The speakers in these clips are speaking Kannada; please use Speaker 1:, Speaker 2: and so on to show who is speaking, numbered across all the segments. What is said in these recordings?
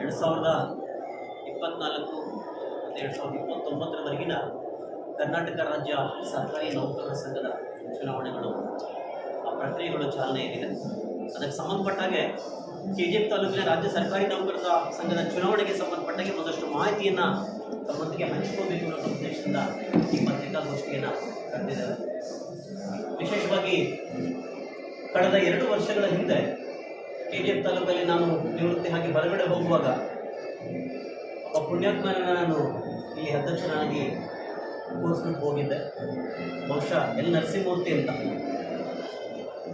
Speaker 1: 2024 ಮತ್ತು 2029 ಕರ್ನಾಟಕ ರಾಜ್ಯ ಸರ್ಕಾರಿ ನೌಕರರ ಸಂಘದ ಚುನಾವಣೆಗಳು ಆ ಪ್ರಕ್ರಿಯೆಗಳು ಚಾಲನೆಯಲ್ಲಿದೆ. ಅದಕ್ಕೆ ಸಂಬಂಧಪಟ್ಟಾಗೆ KGF ತಾಲೂಕಿನ ರಾಜ್ಯ ಸರ್ಕಾರಿ ನೌಕರರ ಸಂಘದ ಚುನಾವಣೆಗೆ ಸಂಬಂಧಪಟ್ಟಾಗೆ ಒಂದಷ್ಟು ಮಾಹಿತಿಯನ್ನು ತಮ್ಮೊಂದಿಗೆ ಹಂಚಿಕೋಬೇಕು ಅನ್ನೋ ಉದ್ದೇಶದಿಂದ ಈ ಪತ್ರಿಕಾಗೋಷ್ಠಿಯನ್ನು ಕರೆದಿದ್ದಾರೆ. ವಿಶೇಷವಾಗಿ ಕಳೆದ 2 ವರ್ಷಗಳ ಹಿಂದೆ KGF ತಾಲೂಕಲ್ಲಿ ನಾನು ನಿವೃತ್ತಿ ಆಗಿ ಹೊರಗಡೆ ಹೋಗುವಾಗ ಒಬ್ಬ ಪುಣ್ಯಾತ್ಮನ ನಾನು ಇಲ್ಲಿ ಅಧ್ಯಕ್ಷನಾಗಿ ಕೂರಿಸ್ಬಿಟ್ಟು ಹೋಗಿದ್ದೆ. ಬಹುಶಃ ಎಲ್ ನರಸಿಂಹಮೂರ್ತಿ ಅಂತ.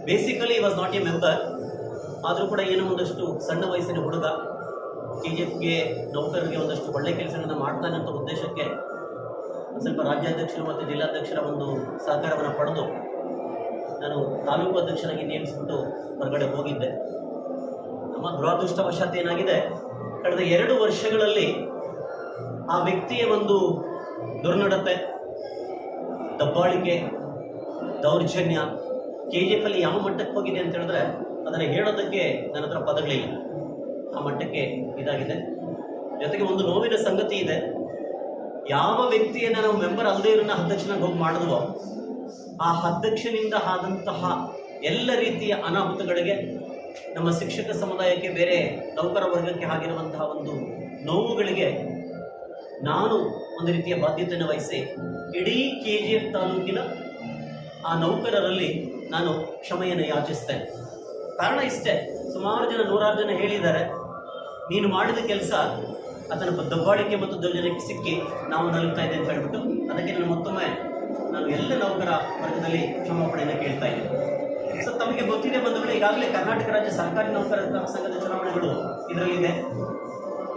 Speaker 1: Basically was not A member, ಆದರೂ ಕೂಡ ಏನೋ ಒಂದಷ್ಟು ಸಣ್ಣ ವಯಸ್ಸಿನ ಹುಡುಗ KGFಗೆ ನೌಕರರಿಗೆ ಒಂದಷ್ಟು ಒಳ್ಳೆ ಕೆಲಸಗಳನ್ನು ಮಾಡ್ತಾನೆ ಅಂತ ಉದ್ದೇಶಕ್ಕೆ ಸ್ವಲ್ಪ ರಾಜ್ಯಾಧ್ಯಕ್ಷರು ಮತ್ತು ಜಿಲ್ಲಾಧ್ಯಕ್ಷರ ಒಂದು ಸಹಕಾರವನ್ನು ಪಡೆದು ನಾನು ತಾಲೂಕು ಅಧ್ಯಕ್ಷನಾಗಿ ನೇಮಿಸಿಬಿಟ್ಟು ಹೊರಗಡೆ ಹೋಗಿದ್ದೆ. ನಮ್ಮ ದುರಾದೃಷ್ಟವಶಾತ್ ಏನಾಗಿದೆ, ಕಳೆದ 2 ವರ್ಷಗಳಲ್ಲಿ ಆ ವ್ಯಕ್ತಿಯ ಒಂದು ದುರ್ನಡತೆ, ದಬ್ಬಾಳಿಕೆ, ದೌರ್ಜನ್ಯ KGF ಅಲ್ಲಿ ಯಾವ ಮಟ್ಟಕ್ಕೆ ಹೋಗಿದೆ ಅಂತ ಹೇಳಿದ್ರೆ ಅದನ್ನು ಹೇಳೋದಕ್ಕೆ ನನ್ನ ಹತ್ರ ಪದಗಳಿಲ್ಲ. ಆ ಮಟ್ಟಕ್ಕೆ ಇದಾಗಿದೆ. ಜೊತೆಗೆ ಒಂದು ನೋವಿನ ಸಂಗತಿ ಇದೆ, ಯಾವ ವ್ಯಕ್ತಿಯನ್ನು ನಾವು ಮೆಂಬರ್ ಅಲ್ಲದೇ ಇರೋನ್ನ ಅಧ್ಯಕ್ಷನಾಗಿ ಹೋಗಿ ಮಾಡಿದ್ವೋ ಆ ಅಧ್ಯಕ್ಷನಿಂದ ಆದಂತಹ ಎಲ್ಲ ರೀತಿಯ ಅನಾಹುತಗಳಿಗೆ ನಮ್ಮ ಶಿಕ್ಷಕ ಸಮುದಾಯಕ್ಕೆ, ಬೇರೆ ನೌಕರ ವರ್ಗಕ್ಕೆ ಆಗಿರುವಂತಹ ಒಂದು ನೋವುಗಳಿಗೆ ನಾನು ಒಂದು ರೀತಿಯ ಬಾಧ್ಯತೆಯನ್ನು ವಹಿಸಿ ಇಡೀ KGF ತಾಲೂಕಿನ ಆ ನೌಕರರಲ್ಲಿ ನಾನು ಕ್ಷಮೆಯನ್ನು ಯಾಚಿಸ್ತೇನೆ. ಕಾರಣ ಇಷ್ಟೇ, ಸುಮಾರು ಜನ, 100 ಜನ ಹೇಳಿದ್ದಾರೆ, ನೀನು ಮಾಡಿದ ಕೆಲಸ ಆತನ ದಬ್ಬಾಳಿಕೆ ಮತ್ತು ದೌರ್ಜನ್ಯಕ್ಕೆ ಸಿಕ್ಕಿ ನಾವು ನಲುಗ್ತಾ ಇದೆ ಅಂತ ಹೇಳ್ಬಿಟ್ಟು ಅದಕ್ಕೆ ನಾನು ಮತ್ತೊಮ್ಮೆ ಎಲ್ಲ ನೌಕರ ವರ್ಗದಲ್ಲಿ ಕ್ಷಮಾಪಣೆಯನ್ನು ಕೇಳ್ತಾ ಇದ್ದೀನಿ. ಸೊ ತಮಗೆ ಗೊತ್ತಿದೆ ಬಂಧುಗಳು, ಈಗಾಗಲೇ ಕರ್ನಾಟಕ ರಾಜ್ಯ ಸರ್ಕಾರಿ ನೌಕರರ ಸಂಘದ ಚುನಾವಣೆಗಳು ಇದರಲ್ಲಿದೆ.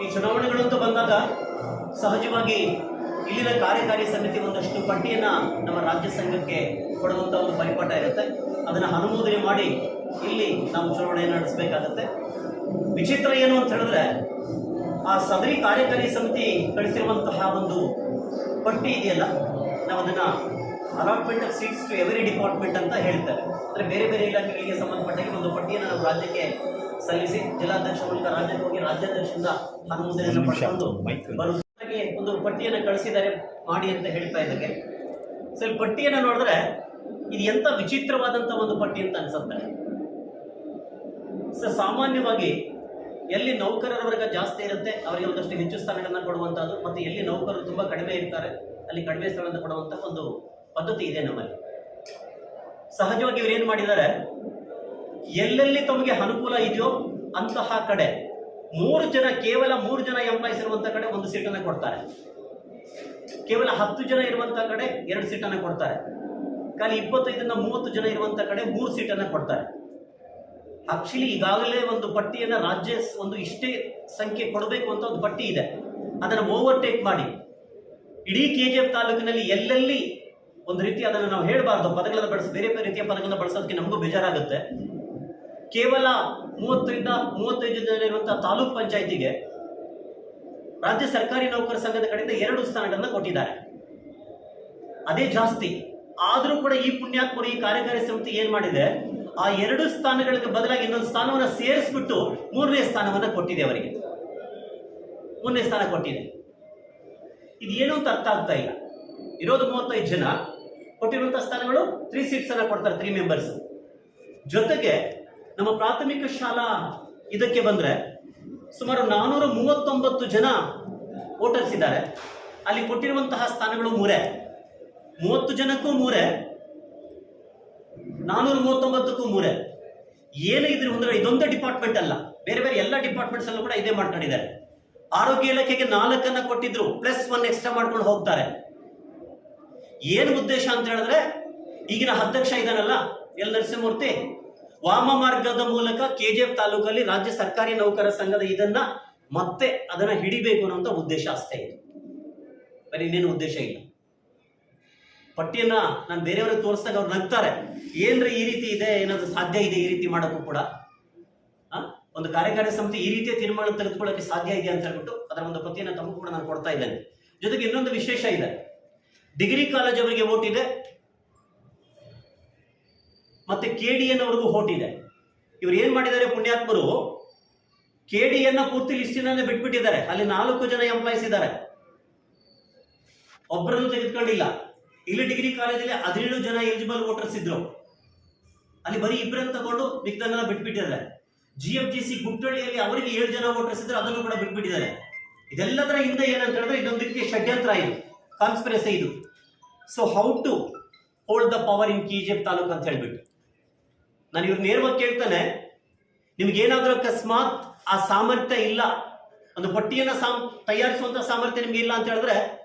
Speaker 1: ಈ ಚುನಾವಣೆಗಳು ಅಂತ ಬಂದಾಗ ಸಹಜವಾಗಿ ಇಲ್ಲಿನ ಕಾರ್ಯಕಾರಿ ಸಮಿತಿ ಒಂದಷ್ಟು ಪಟ್ಟಿಯನ್ನು ನಮ್ಮ ರಾಜ್ಯ ಸಂಘಕ್ಕೆ ಕೊಡುವಂಥ ಒಂದು ಪರಿಪಾಠ ಇರುತ್ತೆ. ಅದನ್ನು ಅನುಮೋದನೆ ಮಾಡಿ ಇಲ್ಲಿ ನಾವು ಚುನಾವಣೆಯನ್ನು ನಡೆಸಬೇಕಾಗತ್ತೆ. ವಿಚಿತ್ರ ಏನು ಅಂತ ಹೇಳಿದ್ರೆ, ಆ ಸದರಿ ಕಾರ್ಯಕಾರಿ ಸಮಿತಿ ಕಳಿಸಿರುವಂತಹ ಒಂದು ಪಟ್ಟಿ ಇದೆಯಲ್ಲ, ನಾವು ಅದನ್ನು allotment of seats to every department ಅಂತ ಹೇಳ್ತಾರೆ. ಅಂದರೆ ಬೇರೆ ಬೇರೆ ಇಲಾಖೆಗಳಿಗೆ ಸಂಬಂಧಪಟ್ಟಾಗಿ ಒಂದು ಪಟ್ಟಿಯನ್ನು ನಾವು ರಾಜ್ಯಕ್ಕೆ ಸಲ್ಲಿಸಿ ಜಿಲ್ಲಾಧ್ಯಕ್ಷ ಮೂಲಕ ರಾಜ್ಯಕ್ಕೆ ಹೋಗಿ ರಾಜ್ಯಾಧ್ಯಕ್ಷರಿಂದ ಅನುಮೋದನೆಯನ್ನು ಪಡ್ಕೊಂಡು ಬರುವುದಾಗಿ ಒಂದು ಪಟ್ಟಿಯನ್ನು ಕಳಿಸಿದ್ದಾರೆ ಮಾಡಿ ಅಂತ ಹೇಳ್ತಾ ಇದ್ದಕ್ಕೆ. ಸೊ ಈ ಪಟ್ಟಿಯನ್ನು ನೋಡಿದ್ರೆ ಇದು ಎಂಥ ವಿಚಿತ್ರವಾದಂಥ ಒಂದು ಪಟ್ಟಿ ಅಂತ ಅನ್ಸುತ್ತೆ. ಸೊ ಸಾಮಾನ್ಯವಾಗಿ ಎಲ್ಲಿ ನೌಕರರ ವರ್ಗ ಜಾಸ್ತಿ ಇರುತ್ತೆ ಅವರಿಗೆ ಒಂದಷ್ಟು ಹೆಚ್ಚು ಸ್ಥಾನಗಳನ್ನು ಕೊಡುವಂಥದ್ದು, ಮತ್ತು ಎಲ್ಲಿ ನೌಕರರು ತುಂಬ ಕಡಿಮೆ ಇರ್ತಾರೆ ಅಲ್ಲಿ ಕಡಿಮೆ ಸ್ಥಾನವನ್ನು ಕೊಡುವಂಥ ಒಂದು ಪದ್ಧತಿ ಇದೆ ನಮ್ಮಲ್ಲಿ. ಸಹಜವಾಗಿ ಇವರು ಏನು ಮಾಡಿದ್ದಾರೆ, ಎಲ್ಲೆಲ್ಲಿ ತಮಗೆ ಅನುಕೂಲ ಇದೆಯೋ ಅಂತಹ ಕಡೆ ಕೇವಲ 3 ಜನ ಎಂಪ್ಲಾಯ್ಸ್ ಇರುವಂಥ ಕಡೆ 1 ಸೀಟನ್ನು ಕೊಡ್ತಾರೆ. ಕೇವಲ 10 ಜನ ಇರುವಂಥ ಕಡೆ 2 ಸೀಟನ್ನು ಕೊಡ್ತಾರೆ. ಖಾಲಿ 25ರಿಂದ 30 ಜನ ಇರುವಂಥ ಕಡೆ 3 ಸೀಟನ್ನು ಕೊಡ್ತಾರೆ. ಆಕ್ಚುಲಿ ಈಗಾಗಲೇ ಒಂದು ಪಟ್ಟಿಯನ್ನು ರಾಜ್ಯ ಒಂದು ಇಷ್ಟೇ ಸಂಖ್ಯೆ ಕೊಡಬೇಕು ಅಂತ ಒಂದು ಪಟ್ಟಿ ಇದೆ. ಅದನ್ನು ಓವರ್ಟೇಕ್ ಮಾಡಿ ಇಡೀ KGF ತಾಲೂಕಿನಲ್ಲಿ ಎಲ್ಲೆಲ್ಲಿ ಒಂದು ರೀತಿ ಅದನ್ನು ನಾವು ಹೇಳಬಾರ್ದು, ಪದಗಳನ್ನು ಬಳಸಿ ಬೇರೆ ಬೇರೆ ರೀತಿಯ ಪದಗಳನ್ನು ಬಳಸೋದಕ್ಕೆ ನಮಗೂ ಬೇಜಾರಾಗುತ್ತೆ. ಕೇವಲ 30ರಿಂದ 35 ಜನ ಇರುವಂತಹ ತಾಲೂಕ್ ಪಂಚಾಯಿತಿಗೆ ರಾಜ್ಯ ಸರ್ಕಾರಿ ನೌಕರ ಸಂಘದ ಕಡೆಯಿಂದ 2 ಸ್ಥಾನಗಳನ್ನು ಕೊಟ್ಟಿದ್ದಾರೆ. ಅದೇ ಜಾಸ್ತಿ. ಆದರೂ ಕೂಡ ಈ ಪುಣ್ಯಾತ್ಮರು, ಈ ಕಾರ್ಯಕಾರಿ ಸಮಿತಿ ಏನ್ ಮಾಡಿದೆ, ಆ 2 ಸ್ಥಾನಗಳಿಗೆ ಬದಲಾಗಿ ಇನ್ನೊಂದು ಸ್ಥಾನವನ್ನು ಸೇರಿಸ್ಬಿಟ್ಟು 3ನೇ ಸ್ಥಾನವನ್ನು ಕೊಟ್ಟಿದೆ. ಅವರಿಗೆ 3ನೇ ಸ್ಥಾನ ಕೊಟ್ಟಿದೆ. ಇದೇನು ಅಂತ ಅರ್ಥ ಆಗ್ತಾ ಇಲ್ಲ. ಇರೋದು 35 ಜನ, ಕೊಟ್ಟಿರುವಂತಹ ಸ್ಥಾನಗಳು 3 ಸೀಟ್ಸ್ ಅನ್ನ ಕೊಡ್ತಾರೆ, 3 ಮೆಂಬರ್ಸ್. ಜೊತೆಗೆ ನಮ್ಮ ಪ್ರಾಥಮಿಕ ಶಾಲಾ ಇದಕ್ಕೆ ಬಂದ್ರೆ ಸುಮಾರು 439 ಜನ ವೋಟರ್ಸ್ ಇದ್ದಾರೆ. ಅಲ್ಲಿ ಕೊಟ್ಟಿರುವಂತಹ ಸ್ಥಾನಗಳು 3, 30 ಜನಕ್ಕೂ 3, 439ಕ್ಕೂ 3. ಏನು ಇದ್ರ ಅಂದ್ರೆ ಇದೊಂದೇ ಡಿಪಾರ್ಟ್ಮೆಂಟ್ ಅಲ್ಲ, ಬೇರೆ ಬೇರೆ ಎಲ್ಲ ಡಿಪಾರ್ಟ್ಮೆಂಟ್ಸ್ ಅಲ್ಲೂ ಕೂಡ ಇದೇ ಮಾಡ್ಕೊಂಡಿದ್ದಾರೆ. ಆರೋಗ್ಯ ಇಲಾಖೆಗೆ 4 ಕೊಟ್ಟಿದ್ರು, +1 ಎಕ್ಸ್ಟ್ರಾ ಮಾಡ್ಕೊಂಡು ಹೋಗ್ತಾರೆ. ಏನು ಉದ್ದೇಶ ಅಂತ ಹೇಳಿದ್ರೆ, ಈಗಿನ ಅಧ್ಯಕ್ಷ ಇದಾನಲ್ಲ ಎಲ್ ನರಸಿಂಹಮೂರ್ತಿ, ವಾಮ ಮಾರ್ಗದ ಮೂಲಕ KGF ತಾಲೂಕಲ್ಲಿ ರಾಜ್ಯ ಸರ್ಕಾರಿ ನೌಕರ ಸಂಘದ ಇದನ್ನ ಮತ್ತೆ ಅದನ್ನ ಹಿಡಿಬೇಕು ಅನ್ನೋಂಥ ಉದ್ದೇಶ ಅಷ್ಟೇ ಇದೆ, ಬರೀ ಇನ್ನೇನು ಉದ್ದೇಶ ಇಲ್ಲ. ಪಟ್ಟಿಯನ್ನ ನಾನು ಬೇರೆಯವ್ರಿಗೆ ತೋರಿಸಿದಾಗ ಅವ್ರು ನಗ್ತಾರೆ, ಏನ್ರಿ ಈ ರೀತಿ ಇದೆ, ಏನಾದ್ರು ಸಾಧ್ಯ ಇದೆ ಈ ರೀತಿ ಮಾಡೋಕ್ಕೂ ಕೂಡ? ಒಂದು ಕಾರ್ಯಕಾರಿ ಸಮಿತಿ ಈ ರೀತಿಯ ತೀರ್ಮಾನ ತೆಗೆದುಕೊಳ್ಳೋಕೆ ಸಾಧ್ಯ ಇದೆ ಅಂತ ಹೇಳ್ಬಿಟ್ಟು ಅದರ ಒಂದು ಪಟ್ಟಿಯನ್ನು ತಮಗೂ ಕೂಡ ನಾನು ಕೊಡ್ತಾ ಇದ್ದೇನೆ. ಜೊತೆಗೆ ಇನ್ನೊಂದು ವಿಶೇಷ ಇದೆ, ಡಿಗ್ರಿ ಕಾಲೇಜ್ ಅವರಿಗೆ ವೋಟ್ ಇದೆ, ಮತ್ತೆ KDN ಅವ್ರಿಗೂ ವೋಟ್ ಇದೆ. ಇವರು ಏನ್ ಮಾಡಿದ್ದಾರೆ ಪುಣ್ಯಾತ್ಮರು, ಕೆಡಿಯನ್ನ ಪೂರ್ತಿ ಲಿಸ್ಟಿನಲ್ಲೇ ಬಿಟ್ಬಿಟ್ಟಿದ್ದಾರೆ. ಅಲ್ಲಿ 4 ಜನ ಎಂಪ್ಲಾಯೀಸ್ ಇದ್ದಾರೆ, ಒಬ್ಬರನ್ನು ತೆಗೆದುಕೊಂಡಿಲ್ಲ. ಇಲ್ಲಿ ಡಿಗ್ರಿ ಕಾಲೇಜಲ್ಲಿ 17 ಜನ ಎಲಿಜಿಬಲ್ ವೋಟರ್ಸ್ ಇದ್ರು, ಅಲ್ಲಿ ಬರೀ 2 ತಗೊಂಡು ಮಿಕ್ಕದನ್ನೆಲ್ಲ ಬಿಟ್ಬಿಟ್ಟಿದ್ದಾರೆ. GFGC ಗುಟ್ಟಳ್ಳಿಯಲ್ಲಿ ಅವರಿಗೆ 7 ಜನ ವೋಟರ್ಸ್ ಇದ್ರು, ಅದನ್ನು ಕೂಡ ಬಿಟ್ಬಿಟ್ಟಿದ್ದಾರೆ. ಇದೆಲ್ಲದರ ಹಿಂದೆ ಏನಂತ ಹೇಳಿದ್ರೆ ಇದೊಂದು ರೀತಿಯ ಷಡ್ಯಂತ್ರ, ಇದು ಕಾನ್ಸ್ಪಿರಸಿ ಇದು. So how to hold the power in KGF taluk ಅಂತ ಹೇಳ್ಬಿಟ್ಟು ನಾನು ಇವ್ರು ನೇರವಾಗಿ ಕೇಳ್ತಾನೆ, ನಿಮ್ಗೇನಾದ್ರೂ ಅಕಸ್ಮಾತ್ ಆ ಸಾಮರ್ಥ್ಯ ಇಲ್ಲ, ಒಂದು ಪಟ್ಟಿಯನ್ನ ತಯಾರಿಸುವಂತ ಸಾಮರ್ಥ್ಯ ನಿಮ್ಗೆ ಇಲ್ಲ ಅಂತ ಹೇಳಿದ್ರೆ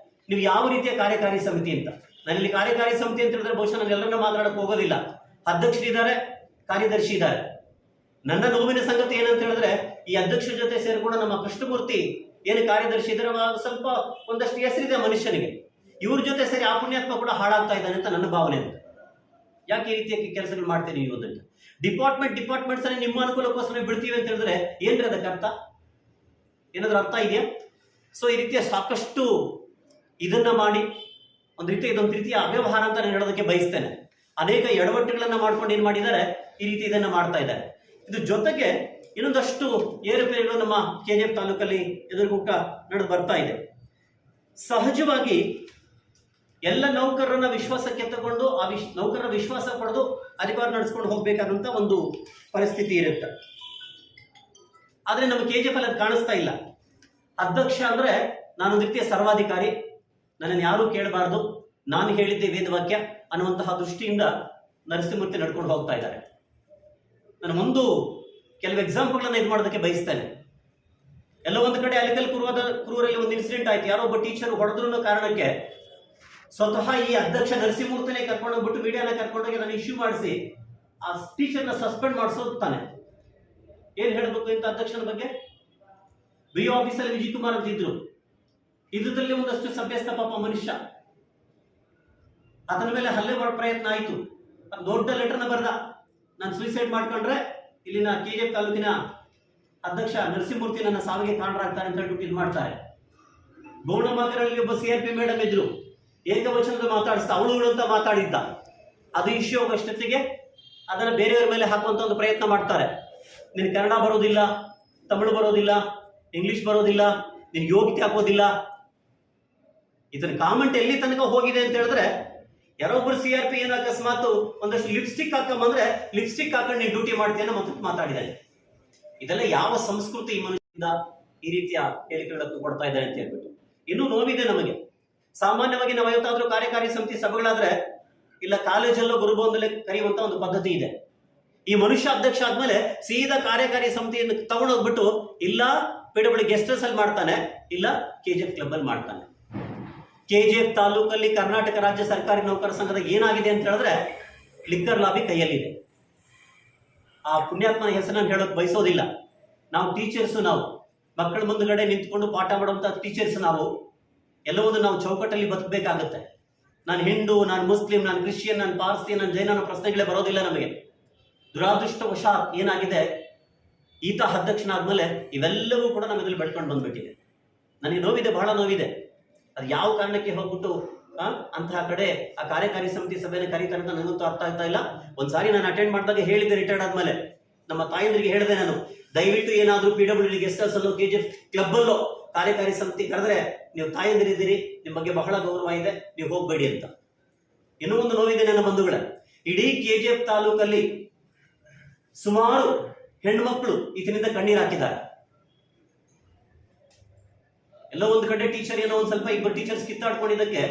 Speaker 1: ನೀವು ಯಾವ ರೀತಿಯ ಕಾರ್ಯಕಾರಿ ಸಮಿತಿ ಅಂತ. ನಾನಿಲ್ಲಿ ಕಾರ್ಯಕಾರಿ ಸಮಿತಿ ಅಂತ ಹೇಳಿದ್ರೆ ಬಹುಶಃ ನಾನು ಎಲ್ಲರನ್ನ ಮಾತಾಡಕ್ಕೆ ಹೋಗೋದಿಲ್ಲ. ಅಧ್ಯಕ್ಷರಿದ್ದಾರೆ, ಕಾರ್ಯದರ್ಶಿ ಇದ್ದಾರೆ. ನನ್ನ ನೋವಿನ ಸಂಗತಿ ಏನಂತ ಹೇಳಿದ್ರೆ ಈ ಅಧ್ಯಕ್ಷರ ಜೊತೆ ಸೇರ್ಕೊಂಡು ನಮ್ಮ ಕೃಷ್ಣಮೂರ್ತಿ ಏನು ಕಾರ್ಯದರ್ಶಿ ಇದ್ದಾರೆ, ಸ್ವಲ್ಪ ಒಂದಷ್ಟು ಹೆಸರಿದೆ ಮನುಷ್ಯನಿಗೆ, ಇವ್ರ ಜೊತೆ ಸೇರಿ ಆ ಪುಣ್ಯಾತ್ಮ ಕೂಡ ಹಾಳಾಗ್ತಾ ಇದ್ದಾನೆ ಅಂತ ನನ್ನ ಭಾವನೆ ಅಂತ. ಯಾಕೆ ಈ ರೀತಿಯ ಕೆಲಸಗಳು ಮಾಡ್ತೀರಿ ನೀವು ಅಂತ. ಡಿಪಾರ್ಟ್ಮೆಂಟ್ಸ್ ಅಲ್ಲಿ ನಿಮ್ಮ ಅನುಕೂಲಕ್ಕೋಸ್ಕರ ಬಿಡ್ತೀವಿ ಅಂತ ಹೇಳಿದ್ರೆ ಏನ್ರಿ ಅದಕ್ಕೆ ಅರ್ಥ? ಏನಾದ್ರೂ ಅರ್ಥ ಇದೆಯಾ? ಸೊ ಈ ರೀತಿಯ ಸಾಕಷ್ಟು ಇದನ್ನ ಮಾಡಿ ಇದೊಂದು ರೀತಿಯ ಅವ್ಯವಹಾರ ಅಂತ ನಾನು ಹೇಳೋದಕ್ಕೆ ಬಯಸ್ತೇನೆ. ಅನೇಕ ಎಡವಟ್ಟುಗಳನ್ನ ಮಾಡ್ಕೊಂಡು ಏನ್ ಮಾಡಿದ್ದಾರೆ, ಈ ರೀತಿ ಇದನ್ನ ಮಾಡ್ತಾ ಇದ್ದಾರೆ. ಇದ್ರ ಜೊತೆಗೆ ಇನ್ನೊಂದಷ್ಟು ಏರುಪೇರುಗಳು ನಮ್ಮ KGF ತಾಲೂಕಲ್ಲಿ ಎದುರುಗುಟ್ಟ ನಡೆದು ಬರ್ತಾ ಇದೆ. ಸಹಜವಾಗಿ ಎಲ್ಲ ನೌಕರರನ್ನ ವಿಶ್ವಾಸಕ್ಕೆ ತಗೊಂಡು ಆ ನೌಕರರ ವಿಶ್ವಾಸ ಪಡೆದು ಅಧಿಕಾರ ನಡೆಸ್ಕೊಂಡು ಹೋಗ್ಬೇಕಾದಂತ ಒಂದು ಪರಿಸ್ಥಿತಿ ಇರುತ್ತೆ. ಆದ್ರೆ ನಮ್ಮ KGF ಅಲ್ಲಿ ಅದು ಕಾಣಿಸ್ತಾ ಇಲ್ಲ. ಅಧ್ಯಕ್ಷ ಅಂದ್ರೆ ನಾನೊಂದು ರೀತಿಯ ಸರ್ವಾಧಿಕಾರಿ, ನನ್ನನ್ನು ಯಾರೂ ಕೇಳಬಾರ್ದು, ನಾನು ಹೇಳಿದ್ದೆ ವೇದವಾಕ್ಯ ಅನ್ನುವಂತಹ ದೃಷ್ಟಿಯಿಂದ ನರಸಿಂಹಮೂರ್ತಿ ನಡ್ಕೊಂಡು ಹೋಗ್ತಾ ಇದ್ದಾರೆ. ನಾನು ಒಂದು ಕೆಲವು ಎಕ್ಸಾಂಪಲ್ಗಳನ್ನ ಇದು ಮಾಡೋದಕ್ಕೆ ಬಯಸ್ತೇನೆ. ಎಲ್ಲ ಒಂದು ಕಡೆ ಅಲಿಕಲ್ ಕುರುವರಲ್ಲಿ ಒಂದು ಇನ್ಸಿಡೆಂಟ್ ಆಯ್ತು. ಯಾರೋ ಒಬ್ಬ ಟೀಚರ್ ಹೊಡೆದ್ರು ಕಾರಣಕ್ಕೆ ಸ್ವತಃ ಈ ಅಧ್ಯಕ್ಷ ನರಸಿಂಹಮೂರ್ತಿನೇ ಕರ್ಕೊಂಡೋಗ್ಬಿಟ್ಟು ಮೀಡಿಯಾನ ಕರ್ಕೊಂಡೋಗಿ ನಾನು ಇಶ್ಯೂ ಮಾಡಿಸಿ ಆ ಟೀಚರ್ನ ಸಸ್ಪೆಂಡ್ ಮಾಡಿಸೋತಾನೆ. ಏನ್ ಹೇಳಬೇಕು ಇಂಥ ಅಧ್ಯಕ್ಷನ ಬಗ್ಗೆ? BO ಆಫೀಸಲ್ಲಿ ವಿಜಯ್ ಕುಮಾರ್ ಅಂತ ಇದ್ರು, ಇದ್ರಲ್ಲಿ ಒಂದಷ್ಟು ಸಭ್ಯಸ್ಥ ಪಾಪ ಮನುಷ್ಯ, ಅದರ ಮೇಲೆ ಹಲ್ಲೆ ಮಾಡೋ ಪ್ರಯತ್ನ ಆಯಿತು. ದೊಡ್ಡ ಲೆಟರ್ನ ಬರೆದ, ನಾನು ಸೂಸೈಡ್ ಮಾಡ್ಕೊಂಡ್ರೆ ಇಲ್ಲಿನ KGF ತಾಲೂಕಿನ ಅಧ್ಯಕ್ಷ ನರಸಿಂಹಮೂರ್ತಿ ನನ್ನ ಸಾವಿಗೆ ಕಾರಣರಾಗ್ತಾರೆ ಅಂತ ಹೇಳ್ಬಿಟ್ಟು ಇದು ಮಾಡ್ತಾರೆ. ಗೌಣಮಗರಲ್ಲಿ ಒಬ್ಬ CRP ಮೇಡಮ್ ಇದ್ರು, ಏಕವಚನದ ಮಾತಾಡಿಸ್ತಾ ಅವಳುಗಳು ಅಂತ ಮಾತಾಡಿದ್ದ. ಅದು ಇಶ್ಯೂ ಆಗೋಷ್ಟೊತ್ತಿಗೆ ಅದನ್ನ ಬೇರೆಯವರ ಮೇಲೆ ಹಾಕುವಂತ ಒಂದು ಪ್ರಯತ್ನ ಮಾಡ್ತಾರೆ. ನಿನ್ ಕನ್ನಡ ಬರೋದಿಲ್ಲ, ತಮಿಳು ಬರೋದಿಲ್ಲ, ಇಂಗ್ಲಿಷ್ ಬರೋದಿಲ್ಲ, ನಿನ್ ಯೋಗ್ಯತೆ ಹಾಕೋದಿಲ್ಲ. ಇದನ್ನ ಕಾಮೆಂಟ್ ಎಲ್ಲಿ ತನಕ ಹೋಗಿದೆ ಅಂತ ಹೇಳಿದ್ರೆ, ಯಾರೊಬ್ಬರು CRP ಏನು ಅಕಸ್ಮಾತ್ ಒಂದಷ್ಟು ಲಿಪ್ಸ್ಟಿಕ್ ಹಾಕೊಂಬಂದ್ರೆ ಲಿಪ್ಸ್ಟಿಕ್ ಹಾಕೊಂಡು ನೀನು ಡ್ಯೂಟಿ ಮಾಡ್ತೀಯ ಅಂತ ಮಾತಾಡಿದ್ದಾರೆ. ಇದೆಲ್ಲ ಯಾವ ಸಂಸ್ಕೃತಿ ಈ ಮನುಷ್ಯರಿಂದ ಈ ರೀತಿಯ ಹೇಳಿಕೆಗಳನ್ನು ಕೊಡ್ತಾ ಇದ್ದಾರೆ ಅಂತ ಹೇಳ್ಬಿಟ್ಟು ಇನ್ನೂ ನೋವಿದೆ ನಮಗೆ. ಸಾಮಾನ್ಯವಾಗಿ ನಾವು ಯಾವತ್ತಾದ್ರೂ ಕಾರ್ಯಕಾರಿ ಸಮಿತಿ ಸಭೆಗಳಾದ್ರೆ ಇಲ್ಲ ಕಾಲೇಜಲ್ಲೋ ಗುರುಭವನದಲ್ಲೇ ಕರೆಯುವಂತ ಒಂದು ಪದ್ಧತಿ ಇದೆ. ಈ ಮನುಷ್ಯ ಅಧ್ಯಕ್ಷ ಆದ್ಮೇಲೆ ಸೀದಾ ಕಾರ್ಯಕಾರಿ ಸಮಿತಿಯನ್ನು ತಗೊಂಡೋಗ್ಬಿಟ್ಟು ಇಲ್ಲ PWD ಗೆಸ್ಟ್ ಹೌಸ್ ಅಲ್ಲಿ ಮಾಡ್ತಾನೆ, ಇಲ್ಲ KGF ಕ್ಲಬ್ ಅಲ್ಲಿ ಮಾಡ್ತಾನೆ. KGF ತಾಲೂಕಲ್ಲಿ ಕರ್ನಾಟಕ ರಾಜ್ಯ ಸರ್ಕಾರಿ ನೌಕರ ಸಂಘದ ಏನಾಗಿದೆ ಅಂತ ಹೇಳಿದ್ರೆ ಲಿಕ್ಕರ್ ಲಾಬಿ ಕೈಯಲ್ಲಿದೆ. ಆ ಪುಣ್ಯಾತ್ಮನ ಹೆಸರನ್ನು ಹೇಳೋಕೆ ಬಯಸೋದಿಲ್ಲ. ನಾವು ಟೀಚರ್ಸ್, ನಾವು ಮಕ್ಕಳ ಮುಂದುಗಡೆ ನಿಂತ್ಕೊಂಡು ಪಾಠ ಮಾಡುವಂತ ಟೀಚರ್ಸ್, ನಾವು ಎಲ್ಲವೊಂದು ನಾವು ಚೌಕಟ್ಟಲ್ಲಿ ಬದುಕಬೇಕಾಗುತ್ತೆ. ನಾನು ಹಿಂದೂ, ನಾನು ಮುಸ್ಲಿಂ, ನಾನು ಕ್ರಿಶ್ಚಿಯನ್, ನಾನು ಪಾರ್ಸಿ, ನಾನು ಜೈನ ಅನ್ನೋ ಪ್ರಶ್ನೆಗಳೇ ಬರೋದಿಲ್ಲ ನಮಗೆ. ದುರಾದೃಷ್ಟವಶಾತ್ ಏನಾಗಿದೆ, ಈತ ಅಧ್ಯಕ್ಷನಾದ್ಮೇಲೆ ಇವೆಲ್ಲವೂ ಕೂಡ ನಮ್ಮದ್ರಲ್ಲಿ ಬೆಳ್ಕೊಂಡು ಬಂದ್ಬಿಟ್ಟಿದೆ. ನನಗೆ ನೋವಿದೆ, ಬಹಳ ನೋವಿದೆ. ಅದು ಯಾವ ಕಾರಣಕ್ಕೆ ಹೋಗ್ಬಿಟ್ಟು ಅಂತಹ ಕಡೆ ಆ ಕಾರ್ಯಕಾರಿ ಸಮಿತಿ ಸಭೆಯನ್ನು ಕರೀತಾರೆ ಅಂತ ನನಗಂತೂ ಅರ್ಥ ಆಗ್ತಾ ಇಲ್ಲ. ಒಂದ್ಸಾರಿ ನಾನು ಅಟೆಂಡ್ ಮಾಡಿದಾಗ ಹೇಳಿದ್ದೆ, ರಿಟೈರ್ಡ್ ಆದ್ಮೇಲೆ ನಮ್ಮ ತಾಯಂದ್ರಿಗೆ ಹೇಳಿದೆ ನಾನು, ದಯವಿಟ್ಟು ಏನಾದ್ರೂ PWD ಗೆಸ್ಟ್ ಹೌಸ್ ಅಲ್ಲೋ KGF ಕ್ಲಬ್ ಅಲ್ಲೋ ಕಾರ್ಯಕಾರಿ ಸಮಿತಿ ಕರೆದ್ರೆ ನೀವು ತಾಯಂದಿರಿದ್ದೀರಿ, ನಿಮ್ಮ ಬಗ್ಗೆ ಬಹಳ ಗೌರವ ಇದೆ, ನೀವು ಹೋಗ್ಬೇಡಿ ಅಂತ. ಇನ್ನೂ ಒಂದು ನೋವಿದೆ ನನ್ನ ಬಂಧುಗಳೇ, ಇಡೀ KGF ತಾಲೂಕಲ್ಲಿ ಸುಮಾರು ಹೆಣ್ಮಕ್ಳು ಈತನಿಂದ ಕಣ್ಣೀರು ಹಾಕಿದ್ದಾರೆ. ಎಲ್ಲೋ ಒಂದು ಕಡೆ ಟೀಚರ್ ಏನೋ ಒಂದ್ ಸ್ವಲ್ಪ ಇಬ್ಬರು ಟೀಚರ್ಸ್ ಕಿತ್ತಾಡ್ಕೊಂಡಿದ್ದಕ್ಕೆ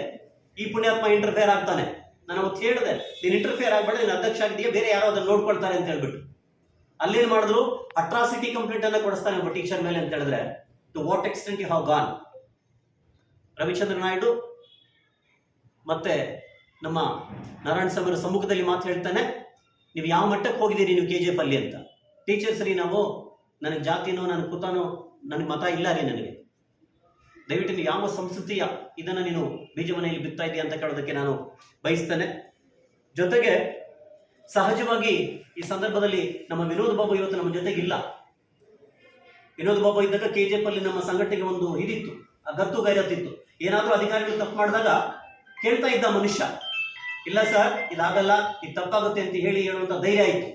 Speaker 1: ಈ ಪುಣ್ಯಾತ್ಮ ಇಂಟರ್ಫೇರ್ ಆಗ್ತಾನೆ. ನಾನು ಅವತ್ತು ಹೇಳಿದೆ, ನೀನು ಇಂಟರ್ಫೇರ್ ಆಗ್ಬೇಡ, ನೀನು ಅಧ್ಯಕ್ಷ ಆಗಿದೆಯಾ, ಬೇರೆ ಯಾರೋ ಅದನ್ನ ನೋಡ್ಕೊಳ್ತಾರೆ ಅಂತ ಹೇಳ್ಬಿಟ್ಟು. ಅಲ್ಲೇನ್ ಮಾಡಿದ್ರು, ಅಟ್ರಾಸಿಟಿ ಕಂಪ್ಲೇಂಟ್ ಅನ್ನ ಕೊಡಿಸ್ತಾನೆ ಒಬ್ಬ ಟೀಚರ್ ಮೇಲೆ ಅಂತ ಹೇಳಿದ್ರೆ to what extent you have gone. Ravichandra Naidu ಮತ್ತೆ ನಮ್ಮ ನಾರಾಯಣ ಸ್ವಾಮಿ ಸಮ್ಮುಖದಲ್ಲಿ ಮಾತು ಹೇಳ್ತಾನೆ, ನೀವು ಯಾವ ಮಟ್ಟಕ್ಕೆ ಹೋಗಿದ್ದೀರಿ ನೀವು KGF ಅಲ್ಲಿ ಅಂತ. ಟೀಚರ್ಸ್ ರೀ ನಾವು, ನನಗೆ ಜಾತಿನೋ ನನ್ನ ಕುತನೋ ನನಗೆ ಮತ ಇಲ್ಲ ರೀ ನನಗೆ, ದಯವಿಟ್ಟು ನೀವು ಯಾವ ಸಂಸ್ಕೃತಿಯ ಇದನ್ನ ನೀನು ಬೀಜ ಮನೆಯಲ್ಲಿ ಬಿತ್ತಾ ಇದೆಯಾ ಅಂತ ಕೇಳೋದಕ್ಕೆ ನಾನು ಬಯಸ್ತೇನೆ. ಜೊತೆಗೆ ಸಹಜವಾಗಿ ಈ ಸಂದರ್ಭದಲ್ಲಿ ನಮ್ಮ ವಿನೋದ್ ಬಾಬು ಇವತ್ತು ನಮ್ಮ ಜೊತೆಗಿಲ್ಲ. ವಿನೋದ್ ಬಾಬು ಇದ್ದಾಗ KGF ಅಲ್ಲಿ ನಮ್ಮ ಸಂಘಟನೆಗೆ ಒಂದು ಇದಿತ್ತು, ಗತ್ತು ಗೈರತ್ತಿತ್ತು. ಏನಾದ್ರೂ ಅಧಿಕಾರಿಗಳು ತಪ್ಪು ಮಾಡಿದಾಗ ಕೇಳ್ತಾ ಇದ್ದ ಮನುಷ್ಯ, ಇಲ್ಲ ಸರ್ ಇದಾಗಲ್ಲ, ಇದು ತಪ್ಪಾಗುತ್ತೆ ಅಂತ ಹೇಳುವಂತ ಧೈರ್ಯ ಆಯಿತು.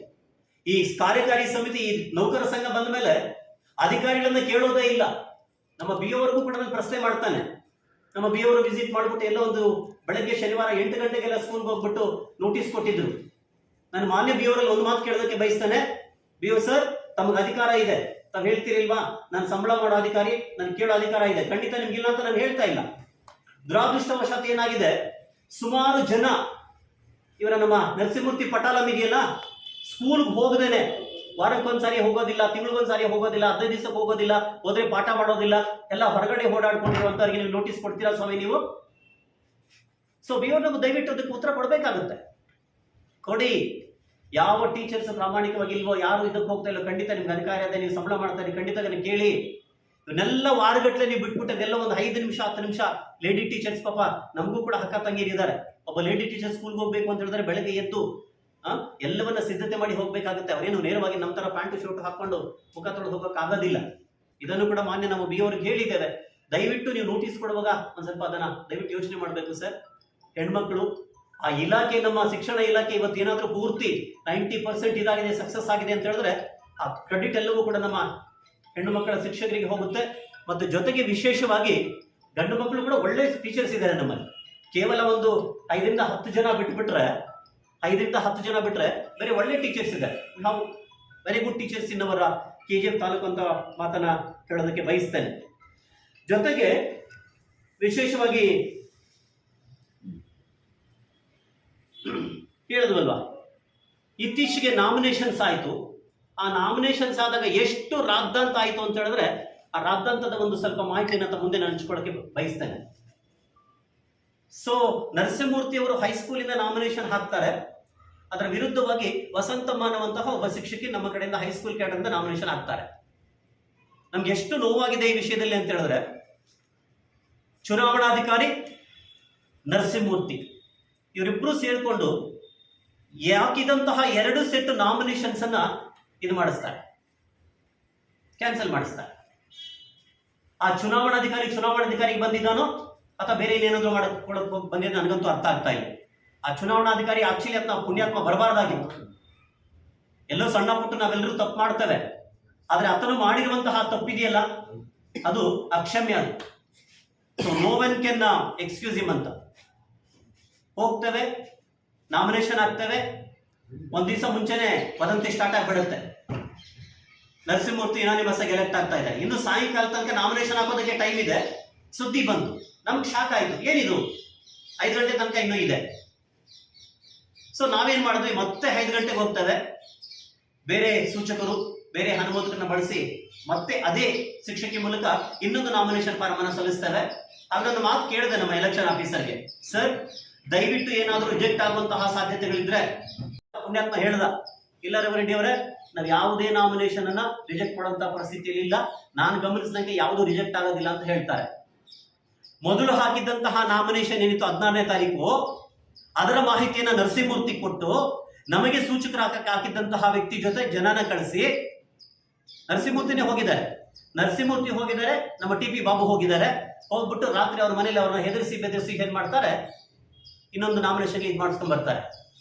Speaker 1: ಈ ಕಾರ್ಯಕಾರಿ ಸಮಿತಿ, ಈ ನೌಕರ ಸಂಘ ಬಂದ ಮೇಲೆ ಅಧಿಕಾರಿಗಳನ್ನ ಕೇಳೋದೇ ಇಲ್ಲ. ನಮ್ಮ ಬಿ ಅವರಿಗೂ ಕೂಡ ನಾನು ಪ್ರಶ್ನೆ ಮಾಡ್ತಾನೆ. ನಮ್ಮ ಬಿ ಅವರು ವಿಸಿಟ್ ಮಾಡ್ಬಿಟ್ಟು ಎಲ್ಲ ಒಂದು ಬೆಳಗ್ಗೆ ಶನಿವಾರ 8 ಗಂಟೆಗೆಲ್ಲ ಸ್ಕೂಲ್ಗೆ ಹೋಗ್ಬಿಟ್ಟು ನೋಟಿಸ್ ಕೊಟ್ಟಿದ್ರು. ನಾನು ಮಾನ್ಯ ಬಿ ಅವರಲ್ಲಿ ಒಂದು ಮಾತು ಕೇಳೋದಕ್ಕೆ ಬಯಸ್ತಾನೆ. ಬಿ ಓ ಸರ್, ತಮಗೆ ಅಧಿಕಾರ ಇದೆ, ತಾವು ಹೇಳ್ತೀರಿಲ್ವಾ, ನಾನು ಸಂಬಳ ಮಾಡೋ ಅಧಿಕಾರಿ, ನಾನು ಕೇಳೋ ಅಧಿಕಾರ ಇದೆ, ಖಂಡಿತ ನಿಮ್ಗಿಲ್ಲ ಅಂತ ನಾನು ಹೇಳ್ತಾ ಇಲ್ಲ. ದುರಾದೃಷ್ಟವಶಾತ್ ಏನಾಗಿದೆ, ಸುಮಾರು ಜನ ಇವರ ನಮ್ಮ ನರಸಿಂಹಮೂರ್ತಿ ಪಟಾಲಂ ಇದೆಯಲ್ಲ, ಸ್ಕೂಲ್ಗೆ ಹೋಗದೇನೆ ವಾರಕ್ಕೊಂದ್ಸಾರಿ ಹೋಗೋದಿಲ್ಲ, ತಿಂಗಳಿಗೊಂದ್ಸಾರಿ ಹೋಗೋದಿಲ್ಲ, 15 ದಿವಸಕ್ಕೆ ಹೋಗೋದಿಲ್ಲ, ಹೋದ್ರೆ ಪಾಠ ಮಾಡೋದಿಲ್ಲ, ಎಲ್ಲ ಹೊರಗಡೆ ಓಡಾಡ್ಕೊಂಡಿರುವಂತವ್ರಿಗೆ ನೀವು ನೋಟಿಸ್ ಕೊಡ್ತೀರಾ ಸ್ವಾಮಿ ನೀವು? ಸೊ ನಾವು ದಯವಿಟ್ಟು ಅದಕ್ಕೆ ಉತ್ತರ ಕೊಡಬೇಕಾಗುತ್ತೆ. ಕೊಡಿ. ಯಾವ ಟೀಚರ್ಸ್ ಪ್ರಾಮಾಣಿಕವಾಗಿ ಇಲ್ವೋ, ಯಾರು ಇದಕ್ಕೆ ಹೋಗ್ತಾ ಇಲ್ಲ, ಖಂಡಿತ ನಿಮ್ಗೆ ಅಧಿಕಾರ ಇದೆ, ನೀವು ಸಂಬಳ ಮಾಡ್ತಾರೆ, ಖಂಡಿತ ಅದನ್ನು ಕೇಳಿ. ಇವನ್ನೆಲ್ಲ ವಾರಗಟ್ಟಲೆ ನೀವು ಬಿಟ್ಬಿಟ್ಟು ಅದೆಲ್ಲ ಒಂದು 5 ನಿಮಿಷ 10 ನಿಮಿಷ ಲೇಡಿ ಟೀಚರ್ಸ್, ಪಾಪ ನಮಗೂ ಕೂಡ ಅಕ್ಕ ತಂಗಿರಿದ್ದಾರೆ. ಒಬ್ಬ ಲೇಡಿ ಟೀಚರ್ ಸ್ಕೂಲ್ಗೆ ಹೋಗ್ಬೇಕು ಅಂತ ಹೇಳಿದ್ರೆ ಬೆಳಗ್ಗೆ ಎದ್ದು ಎಲ್ಲವನ್ನ ಸಿದ್ಧತೆ ಮಾಡಿ ಹೋಗ್ಬೇಕಾಗುತ್ತೆ. ಅವರೇನು ನೇರವಾಗಿ ನಮ್ಮ ತರ ಪ್ಯಾಂಟು ಶರ್ಟ್ ಹಾಕೊಂಡು ಮುಖ ತೊಳೆದು ಹೋಗಕ್ಕೆ ಆಗೋದಿಲ್ಲ. ಇದನ್ನು ಕೂಡ ಮಾನ್ಯ ನಮ್ಮ ಬಿ ಅವ್ರಿಗೆ ಹೇಳಿದ್ದೇವೆ. ದಯವಿಟ್ಟು ನೀವು ನೋಟಿಸ್ ಕೊಡುವಾಗ ಒಂದ್ ಸ್ವಲ್ಪ ಅದನ್ನ ದಯವಿಟ್ಟು ಯೋಚನೆ ಮಾಡಬೇಕು ಸರ್. ಹೆಣ್ಮಕ್ಳು ಆ ಇಲಾಖೆ, ನಮ್ಮ ಶಿಕ್ಷಣ ಇಲಾಖೆ ಇವತ್ತು ಏನಾದ್ರೂ ಪೂರ್ತಿ 90% ಇದಾಗಿದೆ, ಸಕ್ಸಸ್ ಆಗಿದೆ ಅಂತ ಹೇಳಿದ್ರೆ ಆ ಕ್ರೆಡಿಟ್ ಎಲ್ಲವೂ ಕೂಡ ನಮ್ಮ ಹೆಣ್ಣು ಮಕ್ಕಳ ಶಿಕ್ಷಕರಿಗೆ ಹೋಗುತ್ತೆ. ಮತ್ತು ಜೊತೆಗೆ ವಿಶೇಷವಾಗಿ ಗಂಡು ಮಕ್ಕಳು ಕೂಡ ಒಳ್ಳೆ ಟೀಚರ್ಸ್ ಇದ್ದಾರೆ ನಮ್ಮಲ್ಲಿ. ಕೇವಲ ಒಂದು 5 ರಿಂದ 10 ಜನ ಬಿಟ್ಬಿಟ್ರೆ, 5 ರಿಂದ 10 ಜನ ಬಿಟ್ರೆ ಬೇರೆ ಒಳ್ಳೆ ಟೀಚರ್ಸ್ ಇದ್ದಾರೆ. ನಾವು ವೆರಿ ಗುಡ್ ಟೀಚರ್ಸ್ ಇನ್ನವರ KGF ತಾಲೂಕು ಅಂತ ಮಾತನ್ನ ಹೇಳೋದಕ್ಕೆ ಬಯಸ್ತೇನೆ. ಜೊತೆಗೆ ವಿಶೇಷವಾಗಿ ಹೇಳಿದ್ವಲ್ವಾ, ಇತ್ತೀಚೆಗೆ ನಾಮಿನೇಷನ್ಸ್ ಆಯಿತು. ಆ ನಾಮಿನೇಷನ್ಸ್ ಆದಾಗ ಎಷ್ಟು ರಾದ್ಧಾಂತ ಆಯಿತು ಅಂತ ಹೇಳಿದ್ರೆ, ಆ ರಾದ್ಧಾಂತದ ಒಂದು ಸ್ವಲ್ಪ ಮಾಹಿತಿಯನ್ನು ಮುಂದೆ ನಾನು ಹಂಚ್ಕೊಳ್ಳೋಕೆ ಬಯಸ್ತೇನೆ. ಸೊ ನರಸಿಂಹಮೂರ್ತಿ ಅವರು ಹೈಸ್ಕೂಲಿಂದ ನಾಮಿನೇಷನ್ ಹಾಕ್ತಾರೆ. ಅದರ ವಿರುದ್ಧವಾಗಿ ವಸಂತಮ್ಮ ಅನ್ನುವಂತಹ ಒಬ್ಬ ಶಿಕ್ಷಕಿ ನಮ್ಮ ಕಡೆಯಿಂದ ಹೈಸ್ಕೂಲ್ ಕ್ಯಾಡರಿಂದ ನಾಮಿನೇಷನ್ ಹಾಕ್ತಾರೆ. ನಮ್ಗೆ ಎಷ್ಟು ನೋವಾಗಿದೆ ಈ ವಿಷಯದಲ್ಲಿ ಅಂತ ಹೇಳಿದ್ರೆ, ಚುನಾವಣಾಧಿಕಾರಿ ನರಸಿಂಹಮೂರ್ತಿ ಇವರಿಬ್ರು ಸೇರ್ಕೊಂಡು ಯಾಕಿದಂತಹ 2 ಸೆಟ್ ನಾಮಿನೇಷನ್ಸ್ ಅನ್ನ ಇದು ಮಾಡಿಸ್ತಾರೆ, ಕ್ಯಾನ್ಸಲ್ ಮಾಡಿಸ್ತಾರೆ. ಆ ಚುನಾವಣಾಧಿಕಾರಿಗೆ ಬಂದಿದ್ದಾನೋ ಅಥವಾ ಬೇರೆ ಏನೇನಾದ್ರೂ ಮಾಡಕ್ ಬಂದಿದ್ದು ನನಗಂತೂ ಅರ್ಥ ಆಗ್ತಾ ಇಲ್ಲ. ಆ ಚುನಾವಣಾಧಿಕಾರಿ ಆಕ್ಚುಲಿ ಅದನ್ನ ಪುಣ್ಯಾತ್ಮ ಬರಬಾರ್ದಾಗಿತ್ತು. ಎಲ್ಲೋ ಸಣ್ಣ ಪುಟ್ಟು ನಾವೆಲ್ಲರೂ ತಪ್ಪು ಮಾಡ್ತೇವೆ, ಆದ್ರೆ ಆತನು ಮಾಡಿರುವಂತಹ ತಪ್ಪಿದೆಯಲ್ಲ ಅದು ಅಕ್ಷಮ್ಯ. ಅದು so no one can excuse him ಅಂತ ಹೋಗ್ತೇವೆ, ನಾಮಿನೇಷನ್ ಆಗ್ತೇವೆ. ಒಂದ್ ದಿವಸ ಮುಂಚೆನೆ ವದಂತಿ ಸ್ಟಾರ್ಟ್ ಆಗ್ಬಿಡುತ್ತೆ, ನರಸಿಂಹಮೂರ್ತಿ ಯುನಾನಿಮಸ್ ಆಗಿ ಎಲೆಕ್ಟ್ ಆಗ್ತಾ ಇದೆ. ಇನ್ನು ಸಾಯಂಕಾಲ ತನಕ ನಾಮಿನೇಷನ್ ಹಾಕೋದಕ್ಕೆ ಟೈಮ್ ಇದೆ. ಸುದ್ದಿ ಬಂತು, ನಮ್ಗೆ ಶಾಕ್ ಆಯ್ತು, ಏನಿದು 5 ಗಂಟೆ ತನಕ ಇನ್ನೂ ಇದೆ. ಸೊ ನಾವೇನ್ ಮಾಡಿದ್ವಿ, ಮತ್ತೆ 5 ಗಂಟೆಗೆ ಹೋಗ್ತೇವೆ, ಬೇರೆ ಸೂಚಕರು ಬೇರೆ ಅನುಮೋದಕರನ್ನ ಬಳಸಿ ಮತ್ತೆ ಅದೇ ಶಿಕ್ಷಕಿ ಮೂಲಕ ಇನ್ನೊಂದು ನಾಮಿನೇಷನ್ ಫಾರ್ಮ್ ಅನ್ನು ಸಲ್ಲಿಸ್ತೇವೆ. ಅದೊಂದು ಮಾತು ಕೇಳಿದೆ ನಮ್ಮ ಎಲೆಕ್ಷನ್ ಆಫೀಸರ್ಗೆ, ಸರ್ ದಯವಿಟ್ಟು ಏನಾದರೂ ರಿಜೆಕ್ಟ್ ಆಗುವಂತಹ ಸಾಧ್ಯತೆಗಳಿದ್ರೆ, ಪುಣ್ಯಾತ್ಮ ಹೇಳ್ದ, ಇಲ್ಲ ರೆವರೆಂಡಿ ಅವರೇ, ನಾವು ಯಾವುದೇ ನಾಮಿನೇಷನ್ ಅನ್ನ ರಿಜೆಕ್ಟ್ ಮಾಡುವಂತಹ ಪರಿಸ್ಥಿತಿಯಲ್ಲಿ ಇಲ್ಲ, ನಾನು ಗಮನಿಸಿದಂಗೆ ಯಾವುದು ರಿಜೆಕ್ಟ್ ಆಗೋದಿಲ್ಲ ಅಂತ ಹೇಳ್ತಾರೆ. ಮೊದಲು ಹಾಕಿದ್ದಂತಹ ನಾಮಿನೇಷನ್ ಏನಿತ್ತು 16ನೇ ತಾರೀಕು, ಅದರ ಮಾಹಿತಿಯನ್ನ ನರಸಿಂಹಮೂರ್ತಿ ಕೊಟ್ಟು ನಮಗೆ ಸೂಚಕರ ಹಾಕಿದ್ದಂತಹ ವ್ಯಕ್ತಿ ಜೊತೆ ಜನನ ಕಳಿಸಿ, ನರಸಿಂಹಮೂರ್ತಿನೇ ಹೋಗಿದ್ದಾರೆ, ನಮ್ಮ TP ಬಾಬು ಹೋಗಿದ್ದಾರೆ. ಹೋಗ್ಬಿಟ್ಟು ರಾತ್ರಿ ಅವ್ರ ಮನೇಲಿ ಅವ್ರನ್ನ ಬೆದರಿಸಿ ಏನ್ ಮಾಡ್ತಾರೆ, ಇನ್ನೊಂದು ನಾಮಿನೇಷನ್ಗೆ ಇದು ಮಾಡಿಸ್ಕೊಂಡ್ ಬರ್ತಾರೆ.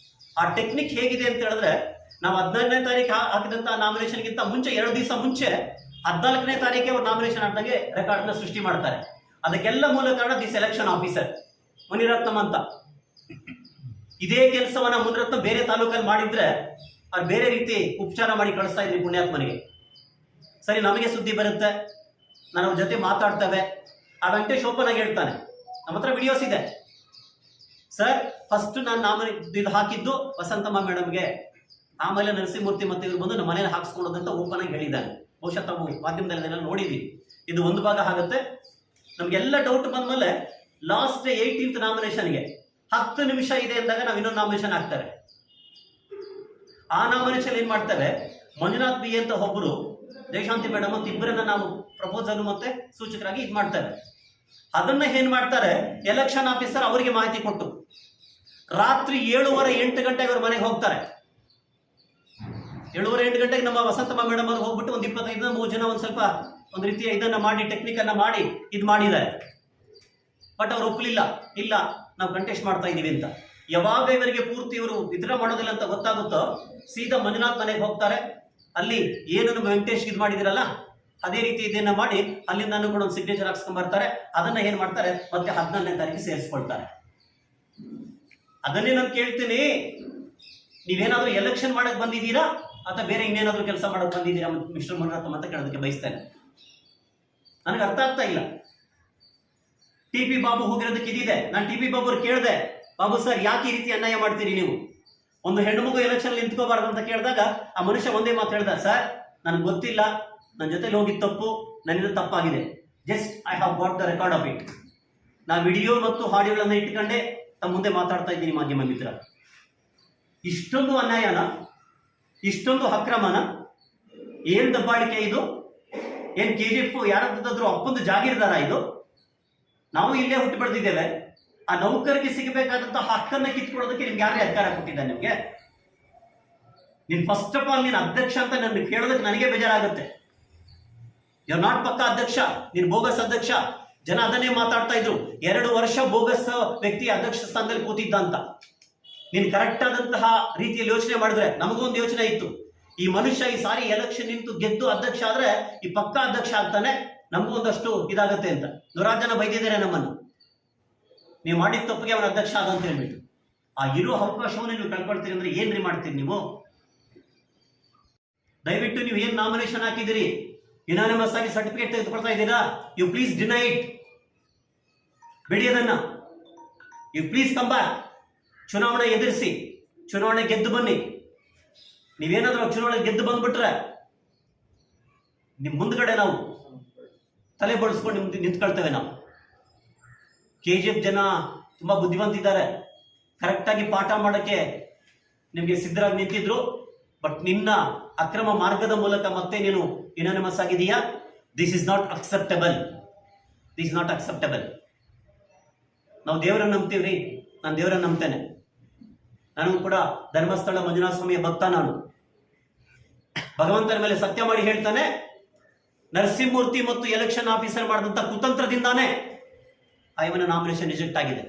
Speaker 1: ಆ ಟೆಕ್ನಿಕ್ ಹೇಗಿದೆ ಅಂತ ಹೇಳಿದ್ರೆ, ನಾವು 15ನೇ ತಾರೀಕು ಹಾಕಿದಂತಹ ನಾಮಿನೇಷನ್ಗಿಂತ ಮುಂಚೆ 2 ದಿವಸ ಮುಂಚೆ 14ನೇ ತಾರೀಕೆ ಅವ್ರು ನಾಮಿನೇಷನ್ ಆಡ್ದಂಗೆ ರೆಕಾರ್ಡ್ನ ಸೃಷ್ಟಿ ಮಾಡ್ತಾರೆ. ಅದಕ್ಕೆಲ್ಲ ಮೂಲ ಕಾರಣ ದಿ ಸೆಲೆಕ್ಷನ್ ಆಫೀಸರ್ ಮುನಿರತ್ನಂ ಅಂತ. ಇದೇ ಕೆಲಸವನ್ನ ಮುನಿರತ್ನ ಬೇರೆ ತಾಲೂಕಲ್ಲಿ ಮಾಡಿದ್ರೆ ಅವ್ರು ಬೇರೆ ರೀತಿ ಉಪಚಾರ ಮಾಡಿ ಕಳಿಸ್ತಾ ಇದ್ರಿ ಪುಣ್ಯಾತ್ಮನಿಗೆ. ಸರಿ, ನಮಗೆ ಸುದ್ದಿ ಬರುತ್ತೆ, ನಾನು ಅವ್ರ ಜೊತೆ ಮಾತಾಡ್ತೇವೆ. ಆ ವೆಂಕಟೇಶ್ ಓಪನ್ ಆಗಿ ಹೇಳ್ತಾನೆ, ನಮ್ಮ ಹತ್ರ ವಿಡಿಯೋಸ್ ಇದೆ ಸರ್, ಫಸ್ಟ್ ನಾನು ಇದು ಹಾಕಿದ್ದು ವಸಂತಮ್ಮ ಮೇಡಮ್ಗೆ, ಆಮೇಲೆ ನರಸಿಂಹಮೂರ್ತಿ ಮತ್ತೆ ಇವ್ರು ಬಂದು ನಮ್ಮ ಮನೇಲಿ ಹಾಕ್ಸ್ಕೊಳ್ಳೋದಂತ ಓಪನ್ ಆಗಿ ಹೇಳಿದ್ದಾನೆ. ಬಹುಶಃ ತಾವು ಮಾಧ್ಯಮದಲ್ಲಿ ನೋಡಿದ್ವಿ. ಇದು ಒಂದು ಭಾಗ ಆಗುತ್ತೆ. ನಮ್ಗೆಲ್ಲ ಡೌಟ್ ಬಂದ್ಮೇಲೆ ಲಾಸ್ಟ್ 18th ನಾಮಿನೇಷನ್ಗೆ 10 ನಿಮಿಷ ಇದೆ ಅಂದಾಗ ನಾವು ಇನ್ನೊಂದು ನಾಮಿನೇಷನ್ ಹಾಕ್ತೇವೆ. ಆ ನಾಮಿನೇಷನ್ ಏನ್ ಮಾಡ್ತೇವೆ, ಮಂಜುನಾಥ್ ಬಿ ಅಂತ ಒಬ್ಬರು, ಜಯಶಾಂತಿ ಮೇಡಮ್ ಅಂತ ಇಬ್ಬರನ್ನ ನಾವು ಪ್ರಪೋಸಲ್ ಮತ್ತೆ ಸೂಚಕರಾಗಿ ಇದು ಮಾಡ್ತೇವೆ. ಅದನ್ನ ಏನ್ ಮಾಡ್ತಾರೆ, ಎಲೆಕ್ಷನ್ ಆಫೀಸರ್ ಅವರಿಗೆ ಮಾಹಿತಿ ಕೊಟ್ಟು ರಾತ್ರಿ 7:30 ಗಂಟೆಗೆ ಅವ್ರ ಮನೆಗೆ ಹೋಗ್ತಾರೆ. 7:30 ಗಂಟೆಗೆ ನಮ್ಮ ವಸಂತಮ್ಮ ಮೇಡಮ್ ಅವ್ರು ಹೋಗ್ಬಿಟ್ಟು ಒಂದು 25-30 ಜನ ಒಂದ್ ಸ್ವಲ್ಪ ಒಂದು ರೀತಿಯ ಇದನ್ನ ಮಾಡಿ ಟೆಕ್ನಿಕ್ ಅನ್ನ ಮಾಡಿ ಇದು ಮಾಡಿದ್ದಾರೆ. ಬಟ್ ಅವ್ರು ಒಪ್ಪಲಿಲ್ಲ, ಇಲ್ಲ ನಾವು ಕಂಟೆಸ್ಟ್ ಮಾಡ್ತಾ ಇದೀವಿ ಅಂತ. ಯಾವಾಗ ಇವರಿಗೆ ಪೂರ್ತಿ ಇವರು ವಿಡ್ರಾ ಮಾಡೋದಿಲ್ಲ ಅಂತ ಗೊತ್ತಾಗುತ್ತೋ, ಸೀದಾ ಮಂಜುನಾಥ್ ಮನೆಗೆ ಹೋಗ್ತಾರೆ. ಅಲ್ಲಿ ಏನು ನಮ್ಮ ವೆಂಕಟೇಶ್ ಇದು ಮಾಡಿದಿರಲ್ಲ, ಅದೇ ರೀತಿ ಇದನ್ನ ಮಾಡಿ ಅಲ್ಲಿಂದ ಕೂಡ ಒಂದು ಸಿಗ್ನೇಚರ್ ಹಾಕ್ಸ್ಕೊಂಡ್ ಬರ್ತಾರೆ. ಅದನ್ನ ಏನ್ ಮಾಡ್ತಾರೆ ಮತ್ತೆ 14ನೇ ತಾರೀಕು ಸೇರಿಸ್ಕೊಳ್ತಾರೆ. ಅದನ್ನೇ ನಾನು ಕೇಳ್ತೀನಿ, ನೀವೇನಾದ್ರೂ ಎಲೆಕ್ಷನ್ ಮಾಡಕ್ ಬಂದಿದ್ದೀರಾ ಅಥವಾ ಬೇರೆ ಇನ್ನೇನಾದ್ರೂ ಕೆಲಸ ಮಾಡಕ್ ಬಂದಿದ್ದೀರಾ ಮಿಸ್ಟರ್ ಮುನಿರತ್ನಂ ಅಂತ ಕೇಳೋದಕ್ಕೆ ಬಯಸ್ತೇನೆ. ನನಗೆ ಅರ್ಥ ಆಗ್ತಾ ಇಲ್ಲ. TP ಬಾಬು ಹೋಗಿರೋದಕ್ಕೆ ಇದಿದೆ. ನಾನು TP ಬಾಬು ಅವ್ರು ಕೇಳಿದೆ, ಬಾಬು ಸರ್ ಯಾಕೆ ಈ ರೀತಿ ಅನ್ಯಾಯ ಮಾಡ್ತೀರಿ ನೀವು? ಒಂದು ಹೆಣ್ಣು ಮಗು ಎಲೆಕ್ಷನ್ ನಿಂತ್ಕೋಬಾರ್ದು ಅಂತ ಕೇಳಿದಾಗ ಆ ಮನುಷ್ಯ ಒಂದೇ ಮಾತು ಹೇಳ್ದ, ಸರ್ ನನ್ಗೆ ಗೊತ್ತಿಲ್ಲ, ನನ್ನ ಜೊತೆಲಿ ಹೋಗಿದ್ದು ತಪ್ಪು, ನನ್ನಿಂದ ತಪ್ಪಾಗಿದೆ. Just I have got the record of it. ನಾ ವಿಡಿಯೋ ಮತ್ತು ಆಡಿಯೋಗಳನ್ನ ಇಟ್ಕೊಂಡೆ ತಮ್ಮ ಮುಂದೆ ಮಾತಾಡ್ತಾ ಇದ್ದೀನಿ ಮಾಧ್ಯಮ ಮಿತ್ರ. ಇಷ್ಟೊಂದು ಅನ್ಯಾಯನ, ಇಷ್ಟೊಂದು ಅಕ್ರಮನ, ಏನ್ ದಬ್ಬಾಳಿಕೆ ಇದು? ಏನ್ KGF ಯಾರಾದ್ರೂ ಅಪ್ಪಂದು ಜಾಗೀರ್ದಾರ ಇದು? ನಾವು ಇಲ್ಲೇ ಹುಟ್ಟು ಬೆಳೆದಿದ್ದೇವೆ. ಆ ನೌಕರಿಗೆ ಸಿಗಬೇಕಾದಂತಹ ಹಕ್ಕನ್ನ ಕಿತ್ಕೊಳ್ಳೋದಕ್ಕೆ ನಿಮ್ಗೆ ಯಾರೇ ಅಧಿಕಾರ ಕೊಟ್ಟಿದ್ದಾರೆ? ನಿಮ್ಗೆ ನೀನ್ ಫಸ್ಟ್ ಆಫ್ ಆಲ್ ನೀನ್ ಅಧ್ಯಕ್ಷ ಅಂತ ನನ್ನ ಕೇಳೋದಕ್ಕೆ ನನಗೆ ಬೇಜಾರಾಗುತ್ತೆ. ಯು ನಾಟ್ ಪಕ್ಕ ಅಧ್ಯಕ್ಷ, ನೀನ್ ಬೋಗಸ್ ಅಧ್ಯಕ್ಷ. ಜನ ಅದನ್ನೇ ಮಾತಾಡ್ತಾ ಇದ್ರು, 2 ವರ್ಷ ಬೋಗಸ್ ವ್ಯಕ್ತಿ ಅಧ್ಯಕ್ಷ ಸ್ಥಾನದಲ್ಲಿ ಕೂತಿದ್ದ ಅಂತ. ನೀನ್ ಕರೆಕ್ಟ್ ಆದಂತಹ ರೀತಿಯಲ್ಲಿ ಯೋಚನೆ ಮಾಡಿದ್ರೆ, ನಮಗೊಂದು ಯೋಚನೆ ಇತ್ತು, ಈ ಮನುಷ್ಯ ಈ ಸಾರಿ ಎಲೆಕ್ಷನ್ ನಿಂತು ಗೆದ್ದು ಅಧ್ಯಕ್ಷ ಆದ್ರೆ ಈ ಪಕ್ಕ ಅಧ್ಯಕ್ಷ ಆಗ್ತಾನೆ, ನಮಗೊಂದಷ್ಟು ಇದಾಗತ್ತೆ ಅಂತ. ನೂರಾರು ಜನ ಬೈದಿದ್ದಾರೆ ನಮ್ಮನ್ನು, ನೀವು ಮಾಡಿದ ತಪ್ಪಿಗೆ ಅವನ ಅಧ್ಯಕ್ಷ ಆದ ಅಂತ ಹೇಳ್ಬಿಟ್ಟು. ಆ ಇರೋ ಅವಕಾಶವನ್ನು ನೀವು ಕಳ್ಕೊಳ್ತೀರಿ ಅಂದ್ರೆ ಏನ್ರಿ ಮಾಡ್ತೀರಿ ನೀವು? ದಯವಿಟ್ಟು ನೀವು ಏನ್ ನಾಮಿನೇಷನ್ ಹಾಕಿದಿರಿ, ಯುನಾನಿಮಸ್ ಆಗಿ ಸರ್ಟಿಫಿಕೇಟ್ ತೆಗೆದುಕೊಳ್ತಾ ಇದ್ದೀರಾ, ಯು ಪ್ಲೀಸ್ ಡಿನೈ ಇಟ್. ಬಿಡಿ ಅದನ್ನ. You please come back. ಚುನಾವಣೆ ಎದುರಿಸಿ, ಚುನಾವಣೆ ಗೆದ್ದು ಬನ್ನಿ. ನೀವೇನಾದ್ರೂ ಚುನಾವಣೆ ಗೆದ್ದು ಬಂದ್ಬಿಟ್ರೆ ನಿಮ್ ಮುಂದ್ಗಡೆ ನಾವು ತಲೆ ಬಡಿಸ್ಕೊಂಡು ನಿಂತ್ಕೊಳ್ತೇವೆ ನಾವು. KGF ಜನ ತುಂಬಾ ಬುದ್ಧಿವಂತಿದ್ದಾರೆ, ಕರೆಕ್ಟಾಗಿ ಪಾಠ ಮಾಡಕ್ಕೆ ನಿಮಗೆ ಸಿದ್ಧರಾಗಿ ನಿಂತಿದ್ರು. ಬಟ್ ನಿನ್ನ ಅಕ್ರಮ ಮಾರ್ಗದ ಮೂಲಕ ಮತ್ತೆ ನೀನು ಯುನಾನಿಮಸ್ ಆಗಿದೆಯಾ? This is not acceptable. This is not acceptable. ನಾವು ದೇವರನ್ನು ನಂಬ್ತೀವ್ರಿ, ನಾನು ದೇವರನ್ನು ನಂಬ್ತೇನೆ. ನನಗೂ ಕೂಡ ಧರ್ಮಸ್ಥಳ ಮಂಜುನಾಥ ಸ್ವಾಮಿಯ ಭಕ್ತ ನಾನು. ಭಗವಂತನ ಮೇಲೆ ಸತ್ಯ ಮಾಡಿ ಹೇಳ್ತಾನೆ, ನರಸಿಂಹಮೂರ್ತಿ ಮತ್ತು ಎಲೆಕ್ಷನ್ ಆಫೀಸರ್ ಮಾಡಿದಂತ ಕುತಂತ್ರದಿಂದಾನೇ ಇವನ ನಾಮಿನೇಷನ್ ರಿಜೆಕ್ಟ್ ಆಗಿದೆ.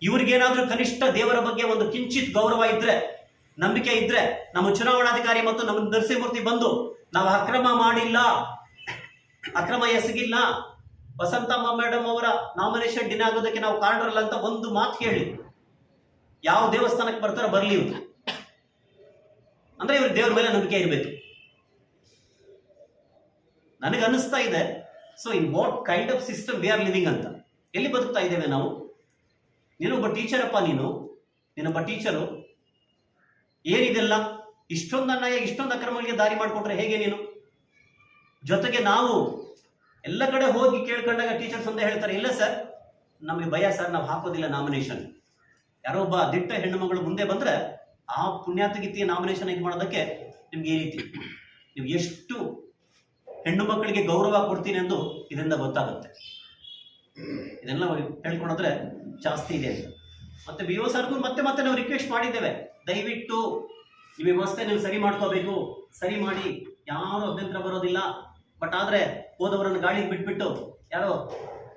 Speaker 1: ಇವ್ರಿಗೇನಾದ್ರೂ ಕನಿಷ್ಠ ದೇವರ ಬಗ್ಗೆ ಒಂದು ಕಿಂಚಿತ್ ಗೌರವ ಇದ್ರೆ, ನಂಬಿಕೆ ಇದ್ರೆ, ನಮ್ಮ ಚುನಾವಣಾಧಿಕಾರಿ ಮತ್ತು ನಮ್ಮ ನರಸಿಂಹಮೂರ್ತಿ ಬಂದು ನಾವು ಅಕ್ರಮ ಮಾಡಿಲ್ಲ, ಅಕ್ರಮ ಎಸಗಿಲ್ಲ, ವಸಂತಮ್ಮ ಮೇಡಮ್ ಅವರ ನಾಮಿನೇಷನ್ ಡಿನೇ ಆಗೋದಕ್ಕೆ ನಾವು ಕಾರಣರಲ್ಲ ಅಂತ ಒಂದು ಮಾತು ಹೇಳಿ, ಯಾವ ದೇವಸ್ಥಾನಕ್ಕೆ ಬರ್ತಾರೋ ಬರ್ಲಿ ಇವ್ರು. ಅಂದ್ರೆ ಇವ್ರಿಗೆ ದೇವ್ರ ಮೇಲೆ ನಂಬಿಕೆ ಇರಬೇಕು. ನನಗೆ ಅನಿಸ್ತಾ ಇದೆ, so in what kind of system we are living ಅಂತ. ಎಲ್ಲಿ ಬದುಕ್ತಾ ಇದ್ದೇವೆ ನಾವು? ನೀನೊಬ್ಬ ಟೀಚರಪ್ಪ, ನೀನೊಬ್ಬ ಟೀಚರು. ಏನಿದೆಲ್ಲ ಇಷ್ಟೊಂದು ಅನ್ಯಾಯ, ಇಷ್ಟೊಂದು ಅಕ್ರಮಗಳಿಗೆ ದಾರಿ ಮಾಡಿಕೊಟ್ರೆ ಹೇಗೆ ನೀನು? ಜೊತೆಗೆ ನಾವು ಎಲ್ಲ ಕಡೆ ಹೋಗಿ ಕೇಳ್ಕೊಂಡಾಗ ಟೀಚರ್ಸ್ ಒಂದೇ ಹೇಳ್ತಾರೆ, ಇಲ್ಲ ಸರ್ ನಮಗೆ ಭಯ ಸರ್, ನಾವು ಹಾಕೋದಿಲ್ಲ ನಾಮಿನೇಷನ್. ಯಾರೋ ಒಬ್ಬ ದಿಟ್ಟ ಹೆಣ್ಣು ಮಗಳು ಮುಂದೆ ಬಂದ್ರೆ ಆ ಪುಣ್ಯಾತಗಿತ್ತಿಯ ನಾಮಿನೇಷನ್ ಇದು ಮಾಡೋದಕ್ಕೆ ನಿಮ್ಗೆ ಈ ರೀತಿ ನೀವು ಎಷ್ಟು ಹೆಣ್ಣು ಮಕ್ಕಳಿಗೆ ಗೌರವ ಕೊಡ್ತೀನಿ ಎಂದು ಇದರಿಂದ ಗೊತ್ತಾಗುತ್ತೆ. ಇದೆಲ್ಲ ಹೇಳ್ಕೊಂಡ್ರೆ ಜಾಸ್ತಿ ಇದೆ ಅಂತ. ಮತ್ತೆ BO ಸರ್ಗೂ ಮತ್ತೆ ಮತ್ತೆ ನಾವು ರಿಕ್ವೆಸ್ಟ್ ಮಾಡಿದ್ದೇವೆ, ದಯವಿಟ್ಟು ಈ ವ್ಯವಸ್ಥೆ ನೀವು ಸರಿ ಮಾಡ್ಕೋಬೇಕು, ಸರಿ ಮಾಡಿ, ಯಾರು ಅಭ್ಯಂತರ ಬರೋದಿಲ್ಲ. ಬಟ್ ಆದ್ರೆ ಹೋದವರನ್ನು ಗಾಳಿಗೆ ಬಿಟ್ಬಿಟ್ಟು ಯಾರೋ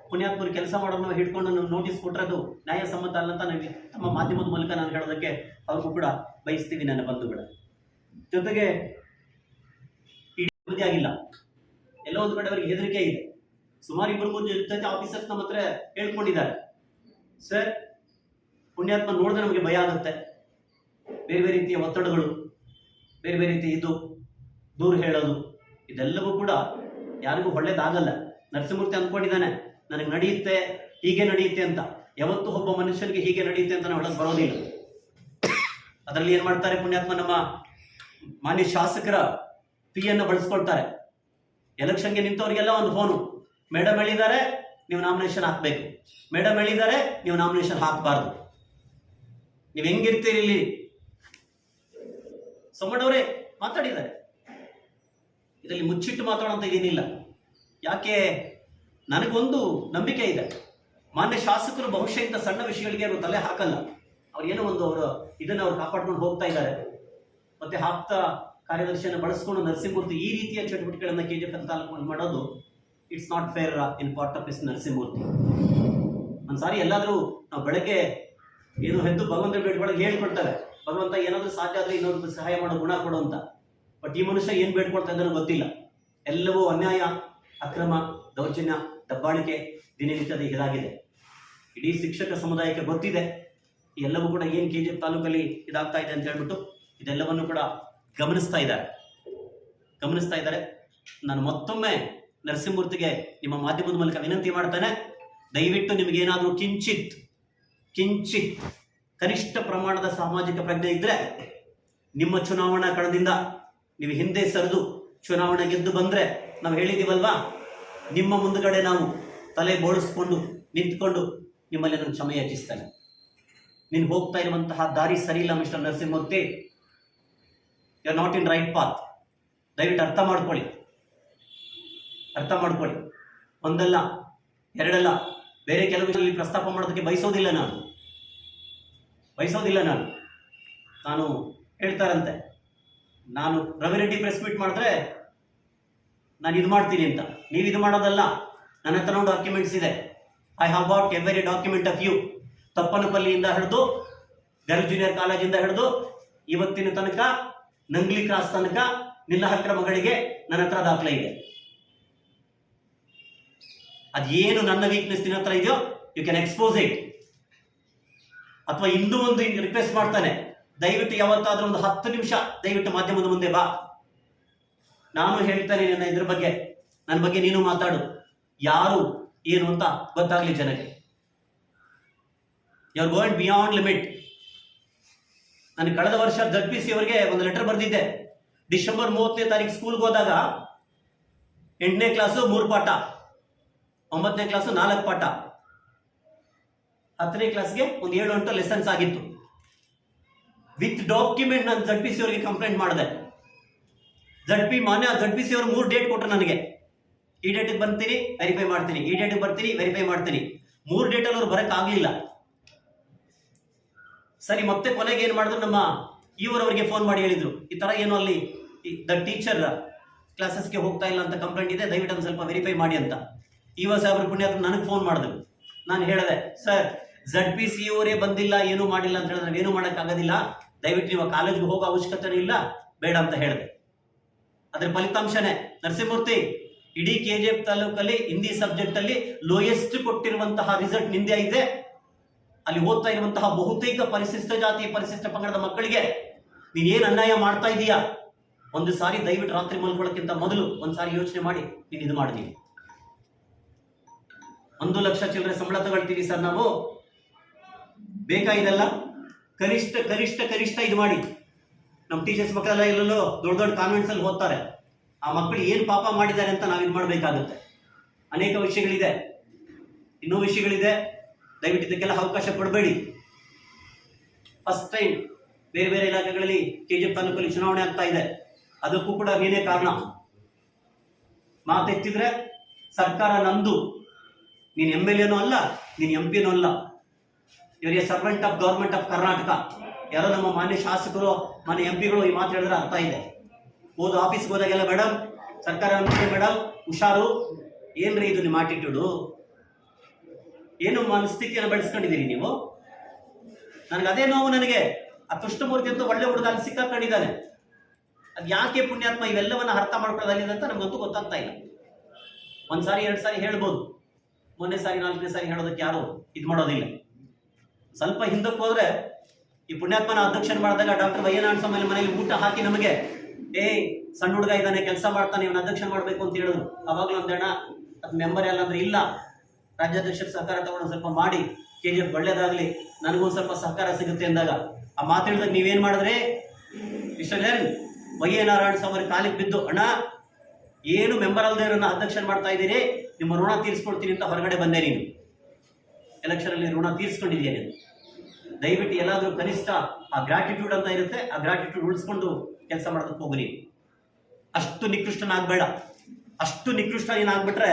Speaker 1: ಪುಣ್ಯಾತ್ಮರು ಕೆಲಸ ಮಾಡೋದನ್ನ ಹಿಡ್ಕೊಂಡು ನಾವು ನೋಟಿಸ್ ಕೊಟ್ಟರದು ನ್ಯಾಯಸಮ್ಮತ ಅಲ್ಲ ಅಂತ ನಾವು ತಮ್ಮ ಮಾಧ್ಯಮದ ಮೂಲಕ ನಾನು ಹೇಳೋದಕ್ಕೆ ಅವ್ರಿಗೂ ಕೂಡ ಬಯಸ್ತೀವಿ ನನ್ನ ಬಂಧುಗಳ. ಜೊತೆಗೆ ಇಡೀ ಆಗಿಲ್ಲ, ಎಲ್ಲೋ ಒಂದು ಕಡೆ ಅವರಿಗೆ ಹೆದರಿಕೆ ಇದೆ. ಸುಮಾರು 2-3 ಜೊತೆ ಆಫೀಸರ್ಸ್ ನಮ್ಮ ಹತ್ರ ಹೇಳ್ಕೊಂಡಿದ್ದಾರೆ, ಸರ್ ಪುಣ್ಯಾತ್ಮ ನೋಡಿದ್ರೆ ನಮಗೆ ಭಯ ಆಗುತ್ತೆ, ಬೇರೆ ಬೇರೆ ರೀತಿಯ ಒತ್ತಡಗಳು, ಬೇರೆ ಬೇರೆ ರೀತಿ ಇದು ದೂರ ಹೇಳೋದು, ಇದೆಲ್ಲವೂ ಕೂಡ ಯಾರಿಗೂ ಒಳ್ಳೇದಾಗಲ್ಲ. ನರಸಿಂಹಮೂರ್ತಿ ಅಂದ್ಕೊಂಡಿದ್ದಾನೆ ನನಗೆ ನಡೆಯುತ್ತೆ, ಹೀಗೆ ನಡೆಯುತ್ತೆ ಅಂತ. ಯಾವತ್ತೂ ಒಬ್ಬ ಮನುಷ್ಯನಿಗೆ ಹೀಗೆ ನಡೆಯುತ್ತೆ ಅಂತ ನಾವು ಹೇಳಕ್ ಬರೋದಿಲ್ಲ. ಅದರಲ್ಲಿ ಏನ್ ಮಾಡ್ತಾರೆ ಪುಣ್ಯಾತ್ಮ, ನಮ್ಮ ಮಾನ್ಯ ಶಾಸಕರ PN ಬಳಸ್ಕೊಳ್ತಾರೆ. ಎಲೆಕ್ಷನ್ಗೆ ನಿಂತವರಿಗೆಲ್ಲ ಒಂದು ಫೋನು, ಮೇಡಮ್ ಹೇಳಿದ್ದಾರೆ ನೀವು ನಾಮಿನೇಷನ್ ಹಾಕ್ಬೇಕು, ಮೇಡಮ್ ಹೇಳಿದ್ದಾರೆ ನೀವು ನಾಮಿನೇಷನ್ ಹಾಕಬಾರ್ದು, ನೀವು ಹೆಂಗಿರ್ತೀರಿ ಇಲ್ಲಿ. ಸೋಮಣ್ಣವರೇ ಮಾತಾಡಿದ್ದಾರೆ, ಇದರಲ್ಲಿ ಮುಚ್ಚಿಟ್ಟು ಮಾತಾಡೋಂತ ಏನಿಲ್ಲ. ಯಾಕೆ ನನಗೊಂದು ನಂಬಿಕೆ ಇದೆ, ಮಾನ್ಯ ಶಾಸಕರು ಬಹುಶಃ ಇಂಥ ಸಣ್ಣ ವಿಷಯಗಳಿಗೆ ಅವರು ತಲೆ ಹಾಕಲ್ಲ. ಅವ್ರು ಏನೋ ಒಂದು ಅವರು ಇದನ್ನು ಅವ್ರು ಕಾಪಾಡ್ಕೊಂಡು ಹೋಗ್ತಾ ಇದ್ದಾರೆ. ಮತ್ತೆ ಆಪ್ತ ಕಾರ್ಯದರ್ಶಿಯನ್ನು ಬಳಸ್ಕೊಂಡು ನರಸಿಂಹಮೂರ್ತಿ ಈ ರೀತಿಯ ಚಟುವಟಿಕೆಗಳನ್ನ KGF ತಾಲೂಕು ಮಾಡೋದು it's not fair in part of Narasimhamurthy. ಒಂದ್ಸಾರಿ ಎಲ್ಲಾದ್ರೂ ನಾವು ಬೆಳಗ್ಗೆ ಏನು ಹೆದ್ದು ಭಗವಂತ ಬೇಡ್ಕೊಳಗೆ ಹೇಳ್ಕೊಳ್ತಾರೆ, ಭಗವಂತ ಏನಾದ್ರೂ ಸಾಧ್ಯ ಆದ್ರೆ ಇನ್ನೊಂದು ಸಹಾಯ ಮಾಡೋ ಗುಣ ಕೊಡು ಅಂತ. ಬಟ್ ಈ ಮನುಷ್ಯ ಏನ್ ಬೇಡ್ಕೊಳ್ತಾ ಇದ್ದಾನೋ ಗೊತ್ತಿಲ್ಲ. ಎಲ್ಲವೂ ಅನ್ಯಾಯ, ಅಕ್ರಮ, ದೌರ್ಜನ್ಯ, ದಬ್ಬಾಳಿಕೆ ದಿನನಿತ್ಯದ ಇದಾಗಿದೆ. ಇಡೀ ಶಿಕ್ಷಕ ಸಮುದಾಯಕ್ಕೆ ಗೊತ್ತಿದೆ ಈ ಎಲ್ಲವೂ ಕೂಡ ಏನು KGF ತಾಲೂಕಲ್ಲಿ ಇದಾಗ್ತಾ ಇದೆ ಅಂತ ಹೇಳ್ಬಿಟ್ಟು ಇದೆಲ್ಲವನ್ನು ಕೂಡ ಗಮನಿಸ್ತಾ ಇದ್ದಾರೆ. ನಾನು ಮತ್ತೊಮ್ಮೆ ನರಸಿಂಹಮೂರ್ತಿಗೆ ನಿಮ್ಮ ಮಾಧ್ಯಮದ ಮೂಲಕ ವಿನಂತಿ ಮಾಡ್ತಾನೆ, ದಯವಿಟ್ಟು ನಿಮಗೇನಾದರೂ ಕಿಂಚಿತ್ ಕನಿಷ್ಠ ಪ್ರಮಾಣದ ಸಾಮಾಜಿಕ ಪ್ರಜ್ಞೆ ಇದ್ದರೆ ನಿಮ್ಮ ಚುನಾವಣಾ ಕಣದಿಂದ ನೀವು ಹಿಂದೆ ಸರಿದು ಚುನಾವಣೆ ಗೆದ್ದು ಬಂದರೆ ನಾವು ಹೇಳಿದ್ದೀವಲ್ವಾ, ನಿಮ್ಮ ಮುಂದುಗಡೆ ನಾವು ತಲೆ ಬೋಳಿಸ್ಕೊಂಡು ನಿಂತ್ಕೊಂಡು ನಿಮ್ಮಲ್ಲಿ ನಾನು ಕ್ಷಮೆ ಯಾಚಿಸ್ತೇನೆ. ನೀನು ಹೋಗ್ತಾ ಇರುವಂತಹ ದಾರಿ ಸರಿ ಇಲ್ಲ mister Narasimhamurthy, you are not in right path. ದಯವಿಟ್ಟು ಅರ್ಥ ಮಾಡ್ಕೊಳ್ಳಿ. ಒಂದಲ್ಲ ಎರಡಲ್ಲ, ಬೇರೆ ಕೆಲವು ವಿಷಯದಲ್ಲಿ ಪ್ರಸ್ತಾಪ ಮಾಡೋದಕ್ಕೆ ಬಯಸೋದಿಲ್ಲ ನಾನು ಹೇಳ್ತಾರಂತೆ, ನಾನು ರವಿರೆಡ್ಡಿ ಪ್ರೆಸ್ ಮೀಟ್ ಮಾಡಿದ್ರೆ ನಾನು ಇದು ಮಾಡ್ತೀನಿ ಅಂತ. ನೀವು ಇದು ಮಾಡೋದಲ್ಲ, ನನ್ನ ಹತ್ರ ಡಾಕ್ಯುಮೆಂಟ್ಸ್ ಇದೆ. I have got every document of you. ತಪ್ಪನಪಲ್ಲಿಯಿಂದ ಹಿಡಿದು ಗರ್ಲ್ ಜೂನಿಯರ್ ಕಾಲೇಜಿಂದ ಹಿಡಿದು ಇವತ್ತಿನ ತನಕ ನಂಗ್ಲಿ ಕ್ರಾಸ್ ತನಕ ನಿನ್ನ ಅಕ್ರಮಗಳಿಗೆ ನನ್ನ ಹತ್ರ ದಾಖಲೆ ಇದೆ. ಅದೇನು ನನ್ನ ವೀಕ್ನೆಸ್ ನಿನ್ನ ಹತ್ರ ಇದೆಯೋ ಯು ಕ್ಯಾನ್ ಎಕ್ಸ್ಪೋಸ್ ಇಟ್. ಅಥವಾ ಇನ್ನೂ ಒಂದು ರಿಕ್ವೆಸ್ಟ್ ಮಾಡ್ತಾನೆ, ದಯವಿಟ್ಟು ಯಾವತ್ತಾದ್ರೂ ಒಂದು 10 ನಿಮಿಷ ದಯವಿಟ್ಟು ಮಾಧ್ಯಮದ ಮುಂದೆ ಬಾ. ನಾನು ಹೇಳ್ತಾನೆ ಇದ್ರ ಬಗ್ಗೆ, ನನ್ನ ಬಗ್ಗೆ ನೀನು ಮಾತಾಡು. ಯಾರು ಏನು ಅಂತ ಗೊತ್ತಾಗ್ಲಿ ಜನಕ್ಕೆ. You are going beyond limit. ನಾನು ಕಳೆದ ವರ್ಷ ZPC ಅವರಿಗೆ ಒಂದು ಲೆಟರ್ ಬರೆದಿದ್ದೆ. ಡಿಸೆಂಬರ್ 30ನೇ ತಾರೀಕು ಸ್ಕೂಲ್ಗೆ ಹೋದಾಗ 8ನೇ ಕ್ಲಾಸು 3 ಪಾಠ, 9ನೇ ಕ್ಲಾಸು 4 ಪಾಠ, 10ನೇ ಕ್ಲಾಸ್ಗೆ ಒಂದು 7-8 ಲೆಸನ್ಸ್ ಆಗಿತ್ತು. ವಿತ್ ಡಾಕ್ಯುಮೆಂಟ್ ನಾನು ZPC ಅವರಿಗೆ ಕಂಪ್ಲೇಂಟ್ ಮಾಡಿದೆ. ZPC ಅವರು 3 ಡೇಟ್ ಕೊಟ್ಟರು ನನಗೆ. ಈ ಡೇಟಿಗೆ ಬರ್ತೀನಿ, ವೆರಿಫೈ ಮಾಡ್ತೀನಿ, ಈ ಡೇಟಿಗೆ ಬರ್ತೀನಿ, ವೆರಿಫೈ ಮಾಡ್ತೀನಿ. 3 ಡೇಟಲ್ಲಿ ಅವ್ರು ಬರೋಕ್ಕಾಗಲಿಲ್ಲ. ಸರಿ, ಮತ್ತೆ ಕೊನೆಗೆ ಏನು ಮಾಡಿದ್ರು, ನಮ್ಮ ಇವರವರಿಗೆ ಫೋನ್ ಮಾಡಿ ಹೇಳಿದ್ರು, ಈ ಥರ ಏನೋ ಅಲ್ಲಿ ದ ಟೀಚರ್ ಕ್ಲಾಸಸ್ಗೆ ಹೋಗ್ತಾ ಇಲ್ಲ ಅಂತ ಕಂಪ್ಲೇಂಟ್ ಇದೆ, ದಯವಿಟ್ಟು ಒಂದು ಸ್ವಲ್ಪ ವೆರಿಫೈ ಮಾಡಿ ಅಂತ. ಸಾಹೇಬ್ರ ಪುಣ್ಯಾತ್ಮ ನನಗೆ ಫೋನ್ ಮಾಡಿದ್ರು. ನಾನು ಹೇಳಿದೆ, ಸರ್ ZPC ಅವರೇ ಬಂದಿಲ್ಲ, ಏನೂ ಮಾಡಿಲ್ಲ ಅಂತ ಹೇಳಿದ್ರೆ ನಾವೇನು ಮಾಡೋಕ್ಕಾಗೋದಿಲ್ಲ, ದಯವಿಟ್ಟು ನೀವು ಕಾಲೇಜ್ಗೆ ಹೋಗೋ ಅವಶ್ಯಕತೆನೇ ಇಲ್ಲ, ಬೇಡ ಅಂತ ಹೇಳಿದೆ. ಅದರ ಫಲಿತಾಂಶನೇ ನರಸಿಂಹಮೂರ್ತಿ, ಇಡೀ KGF ತಾಲೂಕಲ್ಲಿ ಹಿಂದಿ ಸಬ್ಜೆಕ್ಟ್ ಅಲ್ಲಿ ಲೋಯೆಸ್ಟ್ ಕೊಟ್ಟಿರುವಂತಹ ರಿಸಲ್ಟ್ ನಿಂದೆ ಇದೆ. ಅಲ್ಲಿ ಓದ್ತಾ ಇರುವಂತಹ ಬಹುತೇಕ ಪರಿಶಿಷ್ಟ ಜಾತಿ, ಪರಿಶಿಷ್ಟ ಪಂಗಡದ ಮಕ್ಕಳಿಗೆ ನೀನೇನು ಅನ್ಯಾಯ ಮಾಡ್ತಾ ಇದೀಯಾ, ಒಂದು ಸಾರಿ ದಯವಿಟ್ಟು ರಾತ್ರಿ ಮಲ್ಕೊಳ್ಳೋಕ್ಕಿಂತ ಮೊದಲು ಒಂದ್ಸಾರಿ ಯೋಚನೆ ಮಾಡಿ ನೀನು ಇದು ಮಾಡಿದೀವಿ. 1 ಲಕ್ಷ ಚಿಲ್ಲರೆ ಸಂಬಳ ತಗೊಳ್ತೀವಿ ಸರ್ ನಾವು, ಬೇಕಾಗಿದೆಲ್ಲ ಕನಿಷ್ಠ ಇದು ಮಾಡಿ. ನಮ್ಮ ಟೀಚರ್ಸ್ ಮಕ್ಕಳೆಲ್ಲ ಎಲ್ಲೆಲ್ಲೋ ದೊಡ್ಡ ಕಾನ್ವೆಂಟ್ಸ್ ಅಲ್ಲಿ ಓದ್ತಾರೆ. ಆ ಮಕ್ಕಳು ಏನು ಪಾಪ ಮಾಡಿದ್ದಾರೆ ಅಂತ ನಾವು ಇದು ಮಾಡಬೇಕಾಗುತ್ತೆ. ಅನೇಕ ವಿಷಯಗಳಿದೆ, ಇನ್ನೂ ವಿಷಯಗಳಿದೆ. ದಯವಿಟ್ಟು ಇದಕ್ಕೆಲ್ಲ ಅವಕಾಶ ಕೊಡಬೇಡಿ. ಫಸ್ಟ್ ಟೈಮ್ ಬೇರೆ ಬೇರೆ ಇಲಾಖೆಗಳಲ್ಲಿ KGF ತಾಲೂಕಲ್ಲಿ ಚುನಾವಣೆ ಆಗ್ತಾ ಇದೆ. ಅದಕ್ಕೂ ಕೂಡ ನೀನೇ ಕಾರಣ. ಮಾತೆತ್ತಿದ್ರೆ ಸರ್ಕಾರ ನಂದು, ನೀನು MLAನೂ ಅಲ್ಲ, ನೀನು MP ನೂ ಅಲ್ಲ. ಇವರಿಗೆ servant of government of Karnataka. ಯಾರೋ ನಮ್ಮ ಮಾನ್ಯ ಶಾಸಕರು, ಮಾನ್ಯ MPಗಳು ಈ ಮಾತು ಹೇಳಿದ್ರೆ ಅರ್ಥ ಇದೆ. ಹೋದ ಆಫೀಸ್ಗೆ ಹೋದಾಗೆಲ್ಲ ಮೇಡಮ್, ಸರ್ಕಾರ ಮೇಡಮ್ ಹುಷಾರು, ಏನ್ರಿ ಇದು ನಿಮ್ಮ ಆಟಿಟ್ಯೂಡು, ಏನು ಮನಸ್ಥಿತಿಯನ್ನು ಬೆಳೆಸ್ಕೊಂಡಿದ್ದೀರಿ ನೀವು? ನನಗೆ ಅದೇ ನೋವು. ನನಗೆ ಆ ಕೃಷ್ಣಮೂರ್ತಿ ಅಂತ ಒಳ್ಳೆ ಹುಡುಗ ಅಲ್ಲಿ ಸಿಕ್ಕಾಕೊಂಡಿದ್ದಾನೆ. ಅದು ಯಾಕೆ ಪುಣ್ಯಾತ್ಮ ಇವೆಲ್ಲವನ್ನ ಅರ್ಥ ಮಾಡ್ಕೊಳ್ಳೋದಾಗಿದೆ ಅಂತ ನಮಗಂತೂ ಗೊತ್ತಾಗ್ತಾ ಇಲ್ಲ. 1 ಸಾರಿ 2 ಸಾರಿ ಹೇಳ್ಬೋದು, 3ನೇ ಸಾರಿ 4ನೇ ಸಾರಿ ಹೇಳೋದಕ್ಕೆ ಯಾರು ಇದು ಮಾಡೋದಿಲ್ಲ. ಸ್ವಲ್ಪ ಹಿಂದಕ್ಕೆ ಹೋದ್ರೆ ಈ ಪುಣ್ಯಾತ್ಮನ ಅಧ್ಯಕ್ಷನ್ ಮಾಡಿದಾಗ ಡಾಕ್ಟರ್ ವೈಎನಾರಾಯಣ ಸ್ವಾಮಿ ಮನೆಯಲ್ಲಿ ಊಟ ಹಾಕಿ ನಮಗೆ, ಸಣ್ಣ ಹುಡುಗ ಇದ್ದಾನೆ, ಕೆಲಸ ಮಾಡ್ತಾನೆ, ಇವನ್ನ ಅಧ್ಯಕ್ಷನ್ ಮಾಡಬೇಕು ಅಂತ ಹೇಳಿದ್ರು. ಅವಾಗಲೂ ಒಂದೇಣ ಅದು ಮೆಂಬರ್ ಎಲ್ಲ ಅಂದ್ರೆ ಇಲ್ಲ, ರಾಜ್ಯಾಧ್ಯಕ್ಷರ ಸಹಕಾರ ತಗೊಂಡು ಸ್ವಲ್ಪ ಮಾಡಿ KGF ಒಳ್ಳೇದಾಗಲಿ, ನನಗೂ ಸ್ವಲ್ಪ ಸಹಕಾರ ಸಿಗುತ್ತೆ ಅಂದಾಗ ಆ ಮಾತು ಹೇಳಿದಾಗ ನೀವೇನು ಮಾಡಿದ್ರಿ? ಮಿಸ್ಟರ್ ವೈಎನಾರಾಯಣ ಸ್ವಾಮಿ ಕಾಲಿಗೆ ಬಿದ್ದು, ಅಣ್ಣ ಏನು ಮೆಂಬರ್ ಅಲ್ಲದೆ ಇರೋನ್ನ ಅಧ್ಯಕ್ಷನ್ ಮಾಡ್ತಾ ಇದ್ದೀರಿ, ನಿಮ್ಮ ಋಣ ತೀರಿಸ್ಕೊಡ್ತೀನಿ ಅಂತ ಹೊರಗಡೆ ಬಂದೆ. ನೀನು ಎಲೆಕ್ಷನಲ್ಲಿ ಋಣ ತೀರಿಸ್ಕೊಂಡಿದ್ದೀಯ. ನೀನು ದಯವಿಟ್ಟು ಎಲ್ಲಾದರೂ ಕನಿಷ್ಠ ಆ ಗ್ರಾಟಿಟ್ಯೂಡ್ ಅಂತ ಇರುತ್ತೆ, ಆ ಗ್ರಾಟಿಟ್ಯೂಡ್ ಉಳಿಸ್ಕೊಂಡು ಕೆಲಸ ಮಾಡೋದಕ್ಕೆ ಹೋಗ್ರಿ. ಅಷ್ಟು ನಿಕೃಷ್ಟನಾಗಬೇಡ. ಅಷ್ಟು ನಿಕೃಷ್ಟ ಏನಾಗ್ಬಿಟ್ರೆ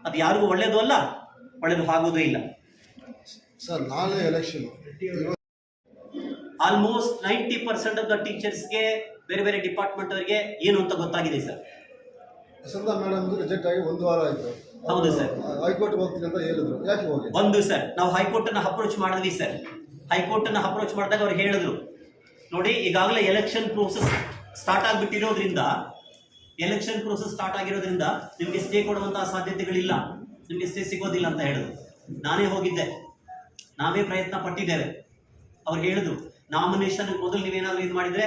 Speaker 1: ಅದು ಯಾರಿಗೂ ಒಳ್ಳೇದು ಅಲ್ಲ, ಒಳ್ಳೇದು ಆಗೋದೇ ಇಲ್ಲ.
Speaker 2: ಸರ್, ನಾಳೆ ಎಲೆಕ್ಷನ್
Speaker 1: ಆಲ್ಮೋಸ್ಟ್ 90% ಆಫ್ ದ ಟೀಚರ್ಸ್ಗೆ, ಬೇರೆ ಬೇರೆ ಡಿಪಾರ್ಟ್ಮೆಂಟ್ ಅವರಿಗೆ ಏನು ಅಂತ ಗೊತ್ತಾಗಿದೆ ಸರ್.
Speaker 2: ಯಶೋಧ ಮೇಡಮ್ ರಿಜೆಕ್ಟ್ ಆಗಿ 1 ವಾರ ಆಯಿತು.
Speaker 1: ಹೌದು ಸರ್,
Speaker 2: ಹೈಕೋರ್ಟ್ ಹೋಗ್ತೀನಿ ಅಂತ ಹೇಳಿದ್ರು. ಯಾಕೆ ಹೋಗಿ?
Speaker 1: ಒಂದು ಸರ್, ನಾವು ಹೈಕೋರ್ಟನ್ನು ಅಪ್ರೋಚ್ ಮಾಡಿದ್ವಿ ಸರ್. ಹೈಕೋರ್ಟನ್ನು ಅಪ್ರೋಚ್ ಮಾಡಿದಾಗ ಅವ್ರು ಹೇಳಿದ್ರು, ನೋಡಿ ಈಗಾಗಲೇ ಎಲೆಕ್ಷನ್ ಪ್ರೋಸೆಸ್ ಸ್ಟಾರ್ಟ್ ಆಗಿಬಿಟ್ಟಿರೋದ್ರಿಂದ ಎಲೆಕ್ಷನ್ ಪ್ರೋಸೆಸ್ ಸ್ಟಾರ್ಟ್ ಆಗಿರೋದ್ರಿಂದ ನಿಮಗೆ ಸ್ಟೇ ಕೊಡುವಂತಹ ಸಾಧ್ಯತೆಗಳಿಲ್ಲ, ನಿಮಗೆ ಸ್ಟೇ ಸಿಗೋದಿಲ್ಲ ಅಂತ ಹೇಳಿದ್ರು. ನಾನೇ ಹೋಗಿದ್ದೆ, ನಾವೇ ಪ್ರಯತ್ನ ಪಟ್ಟಿದ್ದೇವೆ. ಅವ್ರು ಹೇಳಿದ್ರು ನಾಮಿನೇಷನ್ ಮೊದಲು ನೀವೇನಾದ್ರೂ ಇದು ಮಾಡಿದ್ರೆ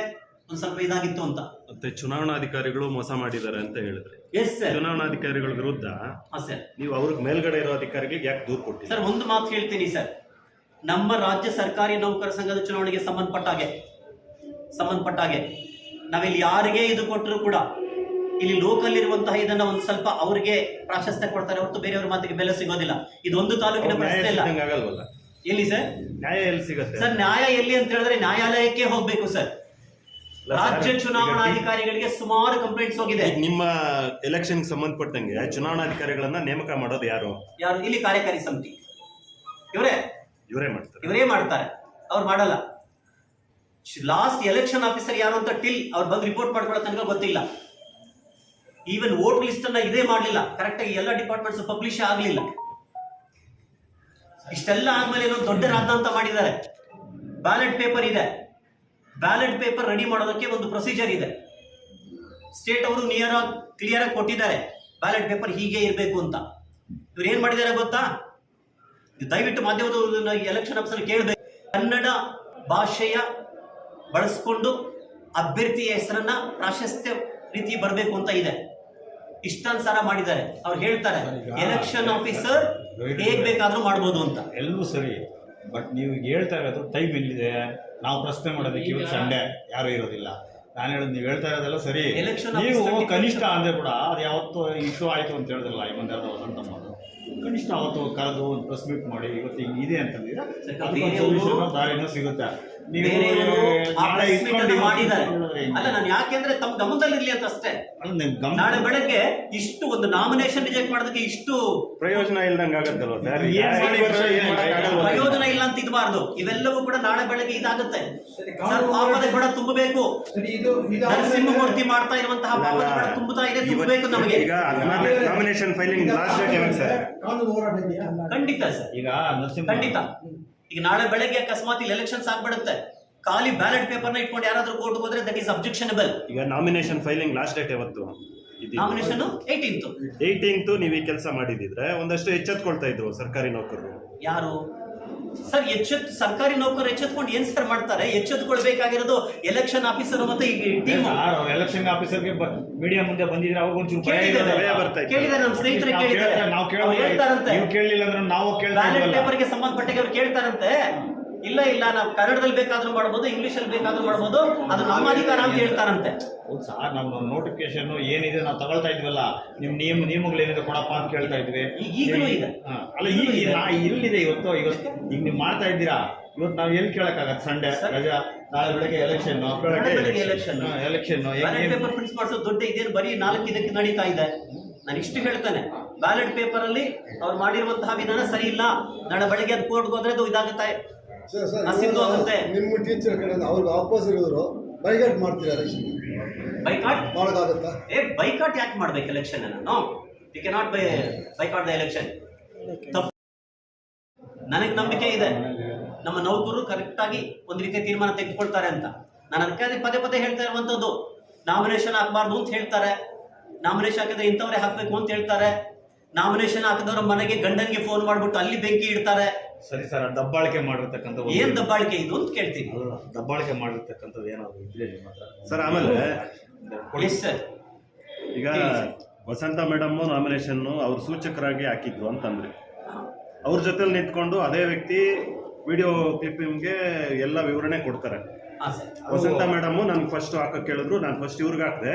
Speaker 1: ಒಂದ್ ಸ್ವಲ್ಪ ಇದಾಗಿತ್ತು ಅಂತ.
Speaker 3: ಮತ್ತೆ ಚುನಾವಣಾಧಿಕಾರಿಗಳು ಮೋಸ ಮಾಡಿದ್ದಾರೆ ಅಂತ ಹೇಳಿದ್ರಿ.
Speaker 1: Yes sir.
Speaker 3: ಚುನಾವಣಾಧಿಕಾರಿಗಳ ವಿರುದ್ಧ
Speaker 1: ಸರ್
Speaker 3: ನೀವು ಅವ್ರಿಗೆ ಮೇಲ್ಗಡೆ ಇರೋ ಅಧಿಕಾರಿಗಳಿಗೆ ಯಾಕೆ ದೂರು ಕೊಟ್ಟಿದ್ದೀರಿ?
Speaker 1: ಸರ್ ಒಂದು ಮಾತು ಹೇಳ್ತೀನಿ ಸರ್, ನಮ್ಮ ರಾಜ್ಯ ಸರ್ಕಾರಿ ನೌಕರ ಸಂಘದ ಚುನಾವಣೆಗೆ ಸಂಬಂಧಪಟ್ಟ ಹಾಗೆ ನಾವಿಲ್ಲಿ ಯಾರಿಗೆ ಇದು ಕೊಟ್ಟರು ಕೂಡ ಇಲ್ಲಿ ಲೋಕಲ್ ಇರುವಂತಹ ಇದನ್ನ ಒಂದು ಸ್ವಲ್ಪ ಅವ್ರಿಗೆ ಪ್ರಾಶಸ್ತ್ಯ ಕೊಡ್ತಾರೆ ಹೊರತು ಬೇರೆಯವ್ರ ಮಾತಿಗೆ ಬೆಲೆ ಸಿಗೋದಿಲ್ಲ. ಇದೊಂದು ತಾಲೂಕಿನ ಪ್ರಶ್ನೆ ಇಲ್ಲ.
Speaker 3: ಆಗಲ್ವಲ್ಲ?
Speaker 1: ಎಲ್ಲಿ ಸರ್
Speaker 3: ನ್ಯಾಯ ಎಲ್ಲಿ ಸಿಗುತ್ತೆ
Speaker 1: ಸರ್? ನ್ಯಾಯ ಎಲ್ಲಿ ಅಂತ ಹೇಳಿದ್ರೆ ನ್ಯಾಯಾಲಯಕ್ಕೆ ಹೋಗ್ಬೇಕು ಸರ್. ರಾಜ್ಯ ಚುನಾವಣಾಧಿಕಾರಿಗಳಿಗೆ ಸುಮಾರು ಕಂಪ್ಲೇಂಟ್ಸ್ ಹೋಗಿದೆ.
Speaker 3: ನಿಮ್ಮ ಎಲೆಕ್ಷನ್ ಸಂಬಂಧಪಟ್ಟಂಗೆ ಚುನಾವಣಾಧಿಕಾರಿಗಳನ್ನ ನೇಮಕ ಮಾಡೋದು ಯಾರು?
Speaker 1: ಇಲ್ಲಿ ಕಾರ್ಯಕಾರಿ ಸಮಿತಿ ಇವರೇ ಮಾಡ್ತಾರೆ, ಅವ್ರು ಮಾಡಲ್ಲ. ಲಾಸ್ಟ್ ಎಲೆಕ್ಷನ್ ಆಫೀಸರ್ ಯಾರು ಅಂತ ಟಿಲ್ ಅವ್ರು ಬಂದು ರಿಪೋರ್ಟ್ ಮಾಡ್ಕೊಳ್ಳೋ ತನಕ ಗೊತ್ತಿಲ್ಲ. ಈವನ್ ವೋಟ್ ಲಿಸ್ಟ್ ಅನ್ನ ಇದೇ ಮಾಡಲಿಲ್ಲ ಕರೆಕ್ಟ್ ಆಗಿ, ಎಲ್ಲ ಡಿಪಾರ್ಟ್ಮೆಂಟ್ಸ್ ಪಬ್ಲಿಷ್ ಆಗಲಿಲ್ಲ. ಇಷ್ಟೆಲ್ಲ ಆದ್ಮೇಲೆ ಇನ್ನೊಂದು ದೊಡ್ಡ ರಾದ್ಧಾಂತ ಮಾಡಿದ್ದಾರೆ. ಬ್ಯಾಲೆಟ್ ಪೇಪರ್ ಇದೆ, ಬ್ಯಾಲೆಟ್ ಪೇಪರ್ ರೆಡಿ ಮಾಡೋದಕ್ಕೆ ಒಂದು ಪ್ರೊಸೀಜರ್ ಇದೆ. ಸ್ಟೇಟ್ ಅವರು ಕ್ಲಿಯರ್ ಆಗಿ ಕೊಟ್ಟಿದ್ದಾರೆ ಬ್ಯಾಲೆಟ್ ಪೇಪರ್ ಹೀಗೆ ಇರಬೇಕು ಅಂತ. ಇವ್ರು ಏನ್ ಮಾಡಿದ್ದಾರೆ ಗೊತ್ತಾ? ದಯವಿಟ್ಟು ಮಾಧ್ಯಮದ ಎಲೆಕ್ಷನ್ ಆಫೀಸರ್ ಕೇಳಬೇಕು, ಕನ್ನಡ ಭಾಷೆಯ ಬಳಸ್ಕೊಂಡು ಅಭ್ಯರ್ಥಿಯ ಹೆಸರನ್ನ ಪ್ರಾಶಸ್ತ್ಯ ರೀತಿ ಬರಬೇಕು ಅಂತ ಇದೆ. ಇಷ್ಟಾನುಸಾರ ಮಾಡಿದ್ದಾರೆ. ಅವ್ರು ಹೇಳ್ತಾರೆ ಎಲೆಕ್ಷನ್ ಆಫೀಸರ್ ಹೇಗ್ ಬೇಕಾದ್ರೂ ಮಾಡ್ಬೋದು ಅಂತ.
Speaker 4: ಎಲ್ಲವೂ ಸರಿ, ಬಟ್ ನೀವು ಹೇಳ್ತಾ ಇರೋದು ಟೈಮ್ ಎಲ್ಲಿದೆ? ನಾವು ಪ್ರಶ್ನೆ ಮಾಡೋದಕ್ಕೆ ಇವತ್ತು ಸಂಡೇ ಯಾರು ಇರೋದಿಲ್ಲ. ನಾನು ಹೇಳೋದು ನೀವು ಹೇಳ್ತಾ ಇರೋದೆಲ್ಲ ಸರಿ. ನೀವು ಕನಿಷ್ಠ ಅಂದ್ರೆ ಕೂಡ ಅದು ಯಾವತ್ತು ಇಶ್ಯೂ ಆಯಿತು ಅಂತ ಹೇಳಿದ್ರಲ್ಲ ಈ ಮುಂದೆ ಯಾವ್ದೋ ವಸಂತಮ್ಮ, ಕನಿಷ್ಠ ಅವತ್ತು ಕರೆದು ಒಂದು ಪ್ರೆಸ್ ಮೀಟ್ ಮಾಡಿ ಇವತ್ತು ಹಿಂಗೆ ಇದೆ ಅಂತಂದಿದ್ರೆ ಅದಕ್ಕೊಂದು ಸೊಲ್ಯೂಷನ್ ದಾರಿನೂ ಸಿಗುತ್ತೆ. ನೀವು ನಾಳೆ ಇಟ್ಕೊಂಡು
Speaker 1: ಮಾಡಿದ್ದಾರೆ ಅಲ್ಲ, ನಾನು ಯಾಕೆಂದ್ರೆ ತಮ್ಮ ಗಮನದಲ್ಲಿ ಇರ್ಲಿ ಅಂತ ಅಷ್ಟೇ. ನಾಳೆ ಬೆಳಗ್ಗೆ ಇಷ್ಟು ಒಂದು ನಾಮಿನೇಷನ್ ರಿಜೆಕ್ಟ್ ಮಾಡೋದಕ್ಕೆ ಇಷ್ಟು
Speaker 3: ಪ್ರಯೋಜನ ಇಲ್ದಂಗೆ ಆಗತ್ತಲ್ವ ಸರ್?
Speaker 1: ಪ್ರಯೋಜನ ಇಲ್ಲ ಅಂತ ಇರಬಾರ್ದು. ಇವೆಲ್ಲವೂ ಕೂಡ ನಾಳೆ ಬೆಳಗ್ಗೆ ಇದಾಗುತ್ತೆ. ಪಾಪದ ಕೂಡ ತುಂಬಬೇಕು. ನರಸಿಂಹಮೂರ್ತಿ ಮಾಡ್ತಾ ಇರುವಂತಹ ಪಾಪದ ಕೂಡ ತುಂಬುತ್ತಾ ಇದೆ, ತುಂಬಬೇಕು ನಮಗೆ.
Speaker 3: ಈಗ ನಾಮಿನೇಷನ್ ಫೈಲಿಂಗ್ ಲಾಸ್ಟ್ ಡೇಟ್ ಯಾವಾಗ ಸರ್?
Speaker 1: ಖಂಡಿತ ಸರ್,
Speaker 4: ಈಗ
Speaker 1: ಖಂಡಿತ. ಈಗ ನಾಳೆ ಬೆಳಗ್ಗೆ ಅಕಸ್ಮಾತ್ ಇಲ್ಲಿ ಎಲೆಕ್ಷನ್ಸ್ ಆಗ್ಬಿಡುತ್ತೆ, ಖಾಲಿ ಬ್ಯಾಲೆಟ್ ಪೇಪರ್ ನ ಇಟ್ಕೊಂಡು ಯಾರಾದ್ರೂ ಕೋರ್ಟ್ ಹೋದ್ರೆ ದಟ್ ಈಸ್ ಅಬ್ಜೆಕ್ಷನಬಲ್.
Speaker 3: ಈಗ ನಾಮಿನೇಷನ್ ಫೈಲಿಂಗ್ ಲಾಸ್ಟ್ ಡೇಟ್ ಯಾವತ್ತು?
Speaker 1: Nomination 18th.
Speaker 3: ನೀವು ಈ ಕೆಲಸ ಮಾಡಿದಿದ್ರೆ ಒಂದಷ್ಟು ಎಚ್ಚೆತ್ಕೊಳ್ತಾ ಇದ್ರು ಸರ್ಕಾರಿ ನೌಕರರು.
Speaker 1: ಯಾರು ಸರ್ ಸರ್ಕಾರಿ ನೌಕರರು ಎಚ್ಚೆತ್ಕೊಂಡು ಏನ್ ಸರ್ ಮಾಡ್ತಾರೆ? ಎಚ್ಚೆತ್ಕೊಳ್ಬೇಕಾಗಿರೋದು ಎಲೆಕ್ಷನ್ ಆಫೀಸರ್ ಮತ್ತೆ
Speaker 4: ಎಲೆಕ್ಷನ್ ಆಫೀಸರ್ಗೆ ಮೀಡಿಯಾ ಮುಂದೆ ಬಂದಿದ್ರೆ ಅವ್ರಿಗೊಂಚೂರು
Speaker 1: ಕೇಳಿದ್ದಾರೆ. ನಮ್ಮ ಸ್ನೇಹಿತರೆ ಹೇಳ್ತಾರಂತೆ,
Speaker 4: ಕೇಳಲಿಲ್ಲ ಅಂದ್ರೆ ನಾವು
Speaker 1: ಬ್ಯಾಲೆಟ್ ಪೇಪರ್ಗೆ ಸಂಬಂಧಪಟ್ಟ ಅವ್ರು ಕೇಳ್ತಾರಂತೆ. ಇಲ್ಲ ನಾವು ಕನ್ನಡದಲ್ಲಿ ಬೇಕಾದ್ರೂ ಮಾಡ್ಬೋದು, ಇಂಗ್ಲಿಷ್ ಅಲ್ಲಿ ಬೇಕಾದ್ರೂ ಮಾಡ್ಬೋದು, ಅದು ನಮ್ಮ ಅಧಿಕಾರ ಅಂತ ಹೇಳ್ತಾರಂತೆ.
Speaker 4: ಹೌದು ಸರ್, ನಮ್ಮ ನೋಟಿಫಿಕೇಶನ್ ಏನಿದೆ ನಾವು ತಗೊಳ್ತಾ ಇದ್ವಲ್ಲ, ನಿಮ್ ನಿಯಮಗಳೇನಿದೆ ಕೊಡಪ್ಪ ಅಂತ ಕೇಳ್ತಾ ಇದ್ವಿ.
Speaker 1: ಈಗಲೂ ಇದೆ
Speaker 4: ಅಲ್ಲ, ಈಗ ಇಲ್ಲಿದೆ ಇವತ್ತು ಈಗ ನೀವು ಮಾಡ್ತಾ ಇದ್ದೀರಾ. ಇವತ್ತು ನಾವು ಎಲ್ಲಿ ಕೇಳಕ್ಕಾಗತ್ತೆ? ಸಂಡೇ ರಜಾ, ನಾಳೆ ಬೆಳಗ್ಗೆ ಎಲೆಕ್ಷನ್
Speaker 1: ಬ್ಯಾಲೆಟ್ ಪೇಪರ್ ಪ್ರಿಂಟ್ ಮಾಡಿಸೋದು ದೊಡ್ಡ ಇದೇನು ಬರೀ 4 ಇದಕ್ಕೆ ನಡೀತಾ ಇದೆ. ನಾನು ಇಷ್ಟು ಹೇಳ್ತಾನೆ, ಬ್ಯಾಲೆಟ್ ಪೇಪರ್ ಅಲ್ಲಿ ಅವ್ರು ಮಾಡಿರುವಂತಹ ವಿಧಾನ ಸರಿ ಇಲ್ಲ. ನಾಳೆ ಬೆಳಗ್ಗೆ ಅದು ಕೋರ್ಟ್ಗೆ ಹೋದ್ರೆ ಅದು ಇದಾಗುತ್ತೆ,
Speaker 2: ನಿಮ್ಮ ಟೀಚರ್ ಕಡೆ ಅವ್ರಿಗೆ ವಾಪಸ್ ಇರೋರು ಬೈಕಾಟ್ ಮಾಡ್ತಿದ್ದಾರೆ.
Speaker 1: ಬೈಕಾಟ್
Speaker 2: ಮಾಡೋದಾಗುತ್ತಾ?
Speaker 1: ಬೈಕಾಟ್ ಯಾಕೆ ಮಾಡ್ಬೇಕು ಎಲೆಕ್ಷನ್? ನಾನು you cannot boycott the election. ನನಗೆ ನಂಬಿಕೆ ಇದೆ ನಮ್ಮ ನೌಕರರು ಕರೆಕ್ಟ್ ಆಗಿ ಒಂದು ರೀತಿಯ ತೀರ್ಮಾನ ತೆಗೆದುಕೊಳ್ತಾರೆ ಅಂತ. ನಾನು ಅದಕ್ಕೆ ಪದೇ ಹೇಳ್ತಾ ಇರುವಂತದ್ದು, ನಾಮಿನೇಷನ್ ಹಾಕಬಾರ್ದು ಅಂತ ಹೇಳ್ತಾರೆ. ನಾಮಿನೇಷನ್ ಹಾಕಿದ್ರೆ ಇಂಥವ್ರೆ ಹಾಕ್ಬೇಕು ಅಂತ ಹೇಳ್ತಾರೆ. ನಾಮಿನೇಷನ್ ಹಾಕಿದವ್ರ ಮನೆಗೆ ಗಂಡನಿಗೆ ಫೋನ್ ಮಾಡ್ಬಿಟ್ಟು ಅಲ್ಲಿ ಬೆಂಕಿ ಇಡ್ತಾರೆ.
Speaker 4: ಸರಿ ಸರ್, ದಬ್ಬಾಳಿಕೆ ಮಾಡಿರ್ತಕ್ಕಂಥ
Speaker 1: ಏನ್ ದಬ್ಬಾಳಿಕೆ ಇದು ಅಂತ ಕೇಳ್ತೀನಿ.
Speaker 4: ದಬ್ಬಾಳಿಕೆ ಮಾಡಿರ್ತಕ್ಕಂಥದ್ದು ಏನಾದ್ರು ಇದ್ರೆ
Speaker 3: ಸರ್. ಆಮೇಲೆ
Speaker 1: ಸರ್,
Speaker 3: ಈಗ ವಸಂತ ಮೇಡಮ್ ನಾಮಿನೇಷನ್ ಅವ್ರ ಸೂಚಕರಾಗಿ ಹಾಕಿದ್ರು ಅಂತಂದ್ರೆ ಅವ್ರ ಜೊತೆಲಿ ನಿಂತ್ಕೊಂಡು ಅದೇ ವ್ಯಕ್ತಿ ವಿಡಿಯೋ ಕ್ಲಿಪ್ಪಿಂಗ್ಗೆ ಎಲ್ಲ ವಿವರಣೆ ಕೊಡ್ತಾರೆ. ವಸಂತ ಮೇಡಮ್ ನನ್ಗೆ ಫಸ್ಟ್ ಹಾಕಕ್ಕೆ ಕೇಳಿದ್ರು, ನಾನು ಫಸ್ಟ್ ಇವ್ರಿಗೆ ಹಾಕಿದೆ,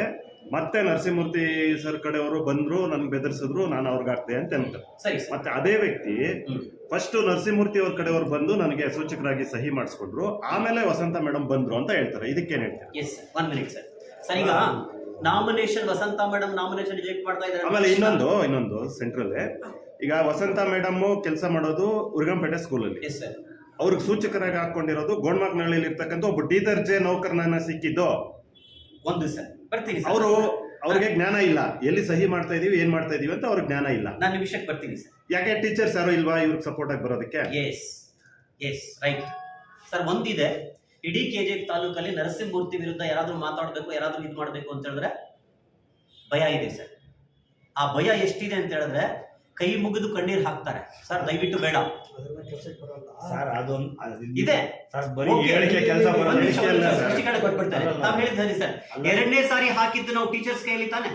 Speaker 3: ಮತ್ತೆ ನರಸಿಂಹಮೂರ್ತಿ ಸರ್ ಕಡೆಯವರು ಬಂದ್ರು, ನನ್ಗೆ ಬೆದರ್ಸಿದ್ರು, ನಾನು ಅವ್ರಿಗೆ ಹಾಕ್ದೆ ಅಂತ ಹೇಳ್ತಾರೆ. ಮತ್ತೆ ಅದೇ ವ್ಯಕ್ತಿ ಫಸ್ಟ್ ನರಸಿಂಹಮೂರ್ತಿ ಅವ್ರ ಕಡೆಯವರು ಬಂದು ನನಗೆ ಸೂಚಕರಾಗಿ ಸಹಿ ಮಾಡಿಸ್ಕೊಂಡ್ರು, ಆಮೇಲೆ ವಸಂತ ಮೇಡಮ್ ಬಂದ್ರು ಅಂತ ಹೇಳ್ತಾರೆ. ಇದಕ್ಕೇನು ಹೇಳ್ತಾರೆ?
Speaker 1: ಸರ್, ಈಗ ನಾಮಿನೇಷನ್ ವಸಂತ ಮೇಡಮ್ ನಾಮಿನೇಷನ್ ರಿಜೆಕ್ಟ್ ಮಾಡ್ತಾ ಇದ್ದಾರೆ.
Speaker 3: ಆಮೇಲೆ ಇನ್ನೊಂದು ಸೆಂಟ್ರಲ್, ಈಗ ವಸಂತ ಮೇಡಮ್ ಕೆಲಸ ಮಾಡೋದು ಉರ್ಗಂಪೇಟೆ ಸ್ಕೂಲಲ್ಲಿ. ಅವ್ರಿಗೆ ಸೂಚಕರಾಗಿ ಹಾಕೊಂಡಿರೋದು ಗೋಣ್ಮಾಕ್ನಹಳ್ಳಿಯಲ್ಲಿ ಇರ್ತಕ್ಕಂಥ ಒಬ್ಬ ಡಿ-ದರ್ಜೆ ನೌಕರನ ಸಿಕ್ಕಿದ್ದು
Speaker 1: ಒಂದು. ಸರ್ ಬರ್ತೀನಿ.
Speaker 3: ಅವ್ರಿಗೆ ಜ್ಞಾನ ಇಲ್ಲ, ಎಲ್ಲಿ ಸಹಿ ಮಾಡ್ತಾ ಇದೀವಿ, ಏನ್ ಮಾಡ್ತಾ ಇದೀವಿ ಅಂತ ಅವ್ರಿಗೆ ಜ್ಞಾನ ಇಲ್ಲ.
Speaker 1: ನಾನು ವಿಷಯಕ್ಕೆ ಬರ್ತೀನಿ ಸರ್.
Speaker 3: ಯಾಕೆ ಟೀಚರ್ಸ್ ಯಾರು ಇಲ್ವಾ ಇವ್ರಿಗೆ ಸಪೋರ್ಟ್ ಆಗಿ ಬರೋದಕ್ಕೆ?
Speaker 1: Yes right sir. ಒಂದಿದೆ, ಇಡೀ KGF ತಾಲೂಕಲ್ಲಿ ನರಸಿಂಹಮೂರ್ತಿ ವಿರುದ್ಧ ಯಾರಾದ್ರೂ ಮಾತಾಡಬೇಕು, ಯಾರಾದ್ರೂ ಇದು ಮಾಡಬೇಕು ಅಂತ ಹೇಳಿದ್ರೆ ಭಯ ಇದೆ ಸರ್. ಆ ಭಯ ಎಷ್ಟಿದೆ ಅಂತ ಹೇಳಿದ್ರೆ ಕೈ ಮುಗಿದು ಕಣ್ಣೀರು ಹಾಕ್ತಾರೆ. ಸರ್ ದಯವಿಟ್ಟು ಬೇಡ
Speaker 4: ಸರ್ ಅದೊಂದು
Speaker 1: ಇದೆ
Speaker 4: ಸರ್, ಬರೀ ಹೇಳಿಕೆ ಕೆಲಸ
Speaker 1: ಕೊಟ್ಬಿಡ್ತಾರೆ. ತಾವ್ ಹೇಳಿದ್ ಸರಿ ಸರ್. 2ನೇ ಸಾರಿ ಹಾಕಿದ್ದು ನಾವು ಟೀಚರ್ಸ್ ಕೈಯಲ್ಲಿ ತಾನೆ,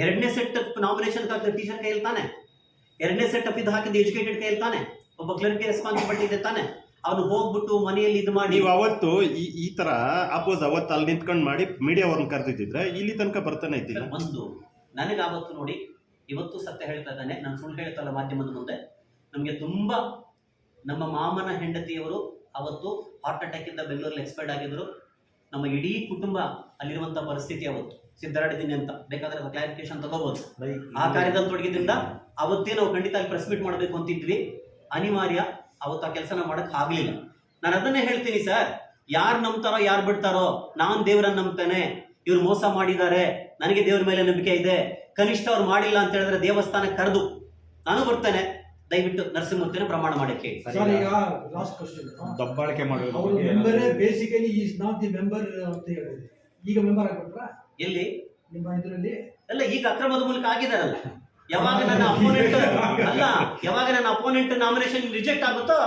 Speaker 1: 2ನೇ ಸೆಟ್ ನಾಮಿನೇಷನ್ ಹಾಕಿದ ಟೀಚರ್ ಕೈಯಲ್ಲಿ ತಾನೆ, 2ನೇ ಸೆಟ್ ಅಪ್ ಇದು ಹಾಕಿದ್ದು ಎಜುಕೇಟೆಡ್ ಕೈಯಲ್ಲಿ ತಾನೆ, ಒಬ್ಬ ಕ್ಲರ್ಕ್ ರೆಸ್ಪಾನ್ಸಿಬಿಲಿಟಿ ಇದೆ ತಾನೆ. ಅವನು ಹೋಗ್ಬಿಟ್ಟು ಮನೆಯಲ್ಲಿ ಇದು ಮಾಡಿ
Speaker 3: ನೀವು ಅವತ್ತು ಈ ತರ ಅಪೋಸ್ ಅವತ್ತು ಅಲ್ಲಿ ನಿಂತ್ಕೊಂಡು ಮಾಡಿ ಮೀಡಿಯಾ ಅವ್ರನ್ನ ಕರೆದಿದ್ದಿದ್ರೆ ಇಲ್ಲಿ ತನಕ ಬರ್ತಾನೆ ಇದ್ದಿಲ್ಲ.
Speaker 1: ಒಂದು ನನಗೆ ಆವತ್ತು ನೋಡಿ, ಇವತ್ತು ಸತ್ಯ ಹೇಳ್ತಾ ಇದ್ದಾನೆ, ನಾನು ಸುಳ್ಳು ಹೇಳ್ತಲ್ಲ ಮಾಧ್ಯಮದ ಮುಂದೆ. ನಮಗೆ ತುಂಬಾ ನಮ್ಮ ಮಾಮನ ಹೆಂಡತಿಯವರು ಅವತ್ತು ಹಾರ್ಟ್ ಅಟ್ಯಾಕ್ ಇಂದ ಬೆಂಗಳೂರಲ್ಲಿ ಎಕ್ಸ್ಪೈರ್ಡ್ ಆಗಿದ್ರು. ನಮ್ಮ ಇಡೀ ಕುಟುಂಬ ಅಲ್ಲಿರುವಂತ ಪರಿಸ್ಥಿತಿ ಅವತ್ತು ಸಿದ್ಧಾಡಿದ್ದೀನಿ ಅಂತ ಬೇಕಾದ್ರೆ ಕ್ಲಾರಿಫಿಕೇಶನ್ ತಗೋಬಹುದು. ಆ ಕಾರ್ಯದಲ್ಲಿ ತೊಡಗಿದ್ರಿಂದ ಅವತ್ತೇ ನಾವು ಖಂಡಿತ ಅಲ್ಲಿ ಪ್ರೆಸ್ ಮೀಟ್ ಮಾಡಬೇಕು ಅಂತಿದ್ವಿ. ಅನಿವಾರ್ಯ, ಅವತ್ತು ಆ ಕೆಲಸನ ಮಾಡಕ್ ಆಗ್ಲಿಲ್ಲ. ನಾನು ಅದನ್ನೇ ಹೇಳ್ತೀನಿ ಸರ್, ಯಾರು ನಂಬ್ತಾರೋ ಯಾರು ಬಿಡ್ತಾರೋ, ನಾನು ದೇವರನ್ನ ನಂಬ್ತೇನೆ. ಇವ್ರು ಮೋಸ ಮಾಡಿದ್ದಾರೆ, ನನಗೆ ದೇವ್ರ ಮೇಲೆ ನಂಬಿಕೆ ಇದೆ. ಕನಿಷ್ಠ ಅವ್ರು ಮಾಡಿಲ್ಲ ಅಂತ ಹೇಳಿದ್ರೆ ದೇವಸ್ಥಾನಕ್ಕೆ ಕರೆದು ನಾನು ಬರ್ತೇನೆ, ದಯವಿಟ್ಟು ನರಸಿಂಹಮೂರ್ತಿನ ಪ್ರಮಾಣ ಮಾಡಕ್ಕೆ.
Speaker 2: ಸರ್, ಈಗ ಲಾಸ್ಟ್ ಕ್ವಶನ್,
Speaker 4: ದಬ್ಬಾಳಿಕೆ ಮಾಡೋದು
Speaker 2: ಅವರು ಮೆಂಬರೇ basically is not the member ಅಂತ ಹೇಳಿದೆ. ಈಗ ಮೆಂಬರ್ ಆಗ್ಬಿಟ್ರಾ
Speaker 1: ಎಲ್ಲಿ
Speaker 2: ನಿಮ್ಮ ಇದರಲ್ಲಿ?
Speaker 1: ಅಲ್ಲ, ಈಗ ಅಕ್ರಮದ ಮೂಲಕ ಆಗಿದಾರಲ್ಲ. ಯಾವಾಗ ನನ್ನ ಅಪೋನೆಂಟ್ ನಾಮಿನೇಷನ್ ರಿಜೆಕ್ಟ್ ಆಗುತ್ತೋ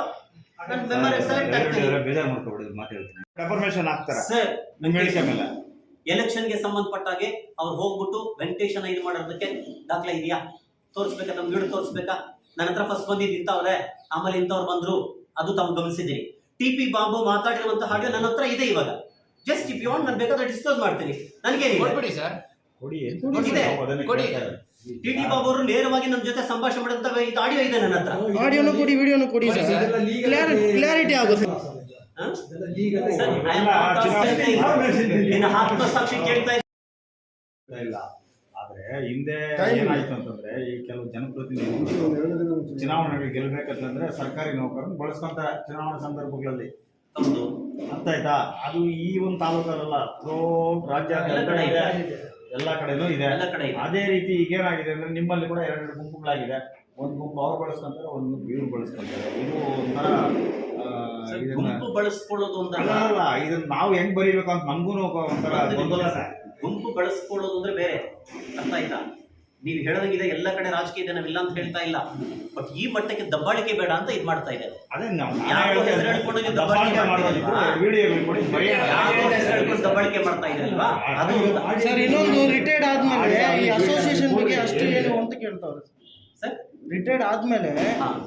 Speaker 1: ನನ್ನ ಮೆಂಬರ್ ಸೆಲೆಕ್ಟ್ ಆಗ್ತೀನಿ.
Speaker 4: ಬೇಜಾರು ಮಾಡ್ಕೊಬಿಡೋದು ಮಾತಾಡ್ತೀನಿ. ಕನ್ಫರ್ಮೇಷನ್ ಆಗ್ತಾರೆ
Speaker 1: ಸರ್,
Speaker 4: ನಿಮ್ಮ ಹೇಳಿಕೆ ಮೇಲೆ
Speaker 1: ಎಲೆಕ್ಷನ್ಗೆ ಸಂಬಂಧಪಟ್ಟಾಗೆ ಅವ್ರು ಹೋಗ್ಬಿಟ್ಟು ವೆಂಕಟೇಶನ ಇದು ಮಾಡೋದಕ್ಕೆ ದಾಖಲೆ ಇದೆಯಾ ತೋರಿಸ್ಬೇಕಾ? ನಮ್ಗೆ ಗಿಡ ತೋರಿಸ್ಬೇಕಾ? ನನ್ನ ಹತ್ರ ಫಸ್ಟ್ ಬಂದಿದ್ದು ಇಂಥವ್ರೆ, ಆಮೇಲೆ ಇಂಥವ್ರು ಬಂದ್ರು, ಅದು ತಾವು ಗಮನಿಸಿದ್ದೀರಿ. TP ಬಾಬು ಮಾತಾಡಿರುವಂತ ಹಾಗೆ ನನ್ನ ಹತ್ರ ಇದೆ. ಇವಾಗ ಜಸ್ಟ್ ಇಫ್ ಯು ವಾಂಟ್ ನಾನು ಬೇಕಾದ್ರೆ ಡಿಸ್ಕ್ಲೋಸ್ ಮಾಡ್ತೀನಿ. ನನಗೆ
Speaker 5: ಕೊಡಿ ಸರ್,
Speaker 4: ಕೊಡಿ.
Speaker 5: ಕೊಡಿ.
Speaker 1: TT ಬಾಬು ಅವರು ನೇರವಾಗಿ ನಮ್ಮ ಜೊತೆ ಸಂಭಾಷಣೆ ಮಾಡಿದಂತ ಇದು ಆಡಿಯೋ ಇದೆ ನನ್ನ ಹತ್ರ.
Speaker 6: ಆಡಿಯೋನು ಕೊಡಿ, ವಿಡಿಯೋನು ಕೊಡಿ ಸರ್, ಕ್ಲಾರಿಟಿ ಆಗುತ್ತೆ.
Speaker 1: ನಿನ್ನ ಆತ್ಮಸಾಕ್ಷಿ ಕೇಳ್ತಾ
Speaker 4: ಇಲ್ಲ. ಆದ್ರೆ ಹಿಂದೆ ಏನಾಯ್ತು ಅಂತಂದ್ರೆ, ಈ ಕೆಲವು ಜನಪ್ರತಿನಿಧಿಗಳು ಚುನಾವಣೆಗಳಿಗೆ ಗೆಲ್ಬೇಕಂತಂದ್ರೆ ಸರ್ಕಾರಿ ನೌಕರನ್ನು ಬಳಸ್ಕೊಂತಾರೆ ಚುನಾವಣಾ ಸಂದರ್ಭಗಳಲ್ಲಿ.
Speaker 1: ಹೌದು,
Speaker 4: ಅರ್ಥ ಆಯ್ತಾ? ಅದು ಈ ಒಂದು ತಾಲೂಕಲ್ಲ, ರಾಜ್ಯ ಎಲ್ಲ ಕಡೆನೂ ಇದೆ. ಅದೇ ರೀತಿ ಈಗೇನಾಗಿದೆ ಅಂದ್ರೆ, ನಿಮ್ಮಲ್ಲಿ ಕೂಡ 2 ಗುಂಪುಗಳಾಗಿದೆ. ಒಂದು ಗುಂಪು ಅವ್ರು ಬಳಸ್ಕೊಂತಾರೆ, ಒಂದು ಗುಂಪು ಇವ್ರು ಬಳಸ್ಕೊಂತಾರೆ. ಇದು ಒಂಥರ
Speaker 1: ಗುಂಪು ಬಳಸ್ಕೊಳ್ಳೋದು
Speaker 4: ಅಲ್ಲ, ಇದನ್ನ ನಾವು ಹೆಂಗ್ ಬರೀಬೇಕು ಅಂತ ನಮಗೂ ಒಂಥರ ಗೊಂದಲ.
Speaker 1: ಗುಂಪು ಬಳಸ್ಕೊಳ್ಳೋದು ಅಂದ್ರೆ ಬೇರೆ, ಅರ್ಥ ಆಯ್ತಾ? ನೀವು ಹೇಳೋದಂಗಿದೆ ಎಲ್ಲ ಕಡೆ ರಾಜಕೀಯ ಇದೆ, ನಾವಿಲ್ಲ ಅಂತ ಹೇಳ್ತಾ ಇಲ್ಲ. ಬಟ್ ಈ ಮಟ್ಟಕ್ಕೆ ದಬ್ಬಾಳಿಕೆ ಬೇಡ ಅಂತ ಇದು ಮಾಡ್ತಾ ಇದ್ದಾರೆ.
Speaker 4: ಅದೇ
Speaker 1: ದಬ್ಬಾಳಿಕೆ ಮಾಡ್ತಾ ಇದ್ರಲ್ವಾ ಅದು.
Speaker 6: ಸರ್, ಇನ್ನೊಂದು ರಿಟೈರ್ಡ್ ಆದ್ಮೇಲೆ ಈ ಅಸೋಸಿಯೇಷನ್ ಬಗ್ಗೆ ಅಷ್ಟು ಏನು ಅಂತ ಕೇಳ್ತಾವ್ರೆ
Speaker 1: ಸರ್.
Speaker 6: ರಿಟೈರ್ಡ್ ಆದ್ಮೇಲೆ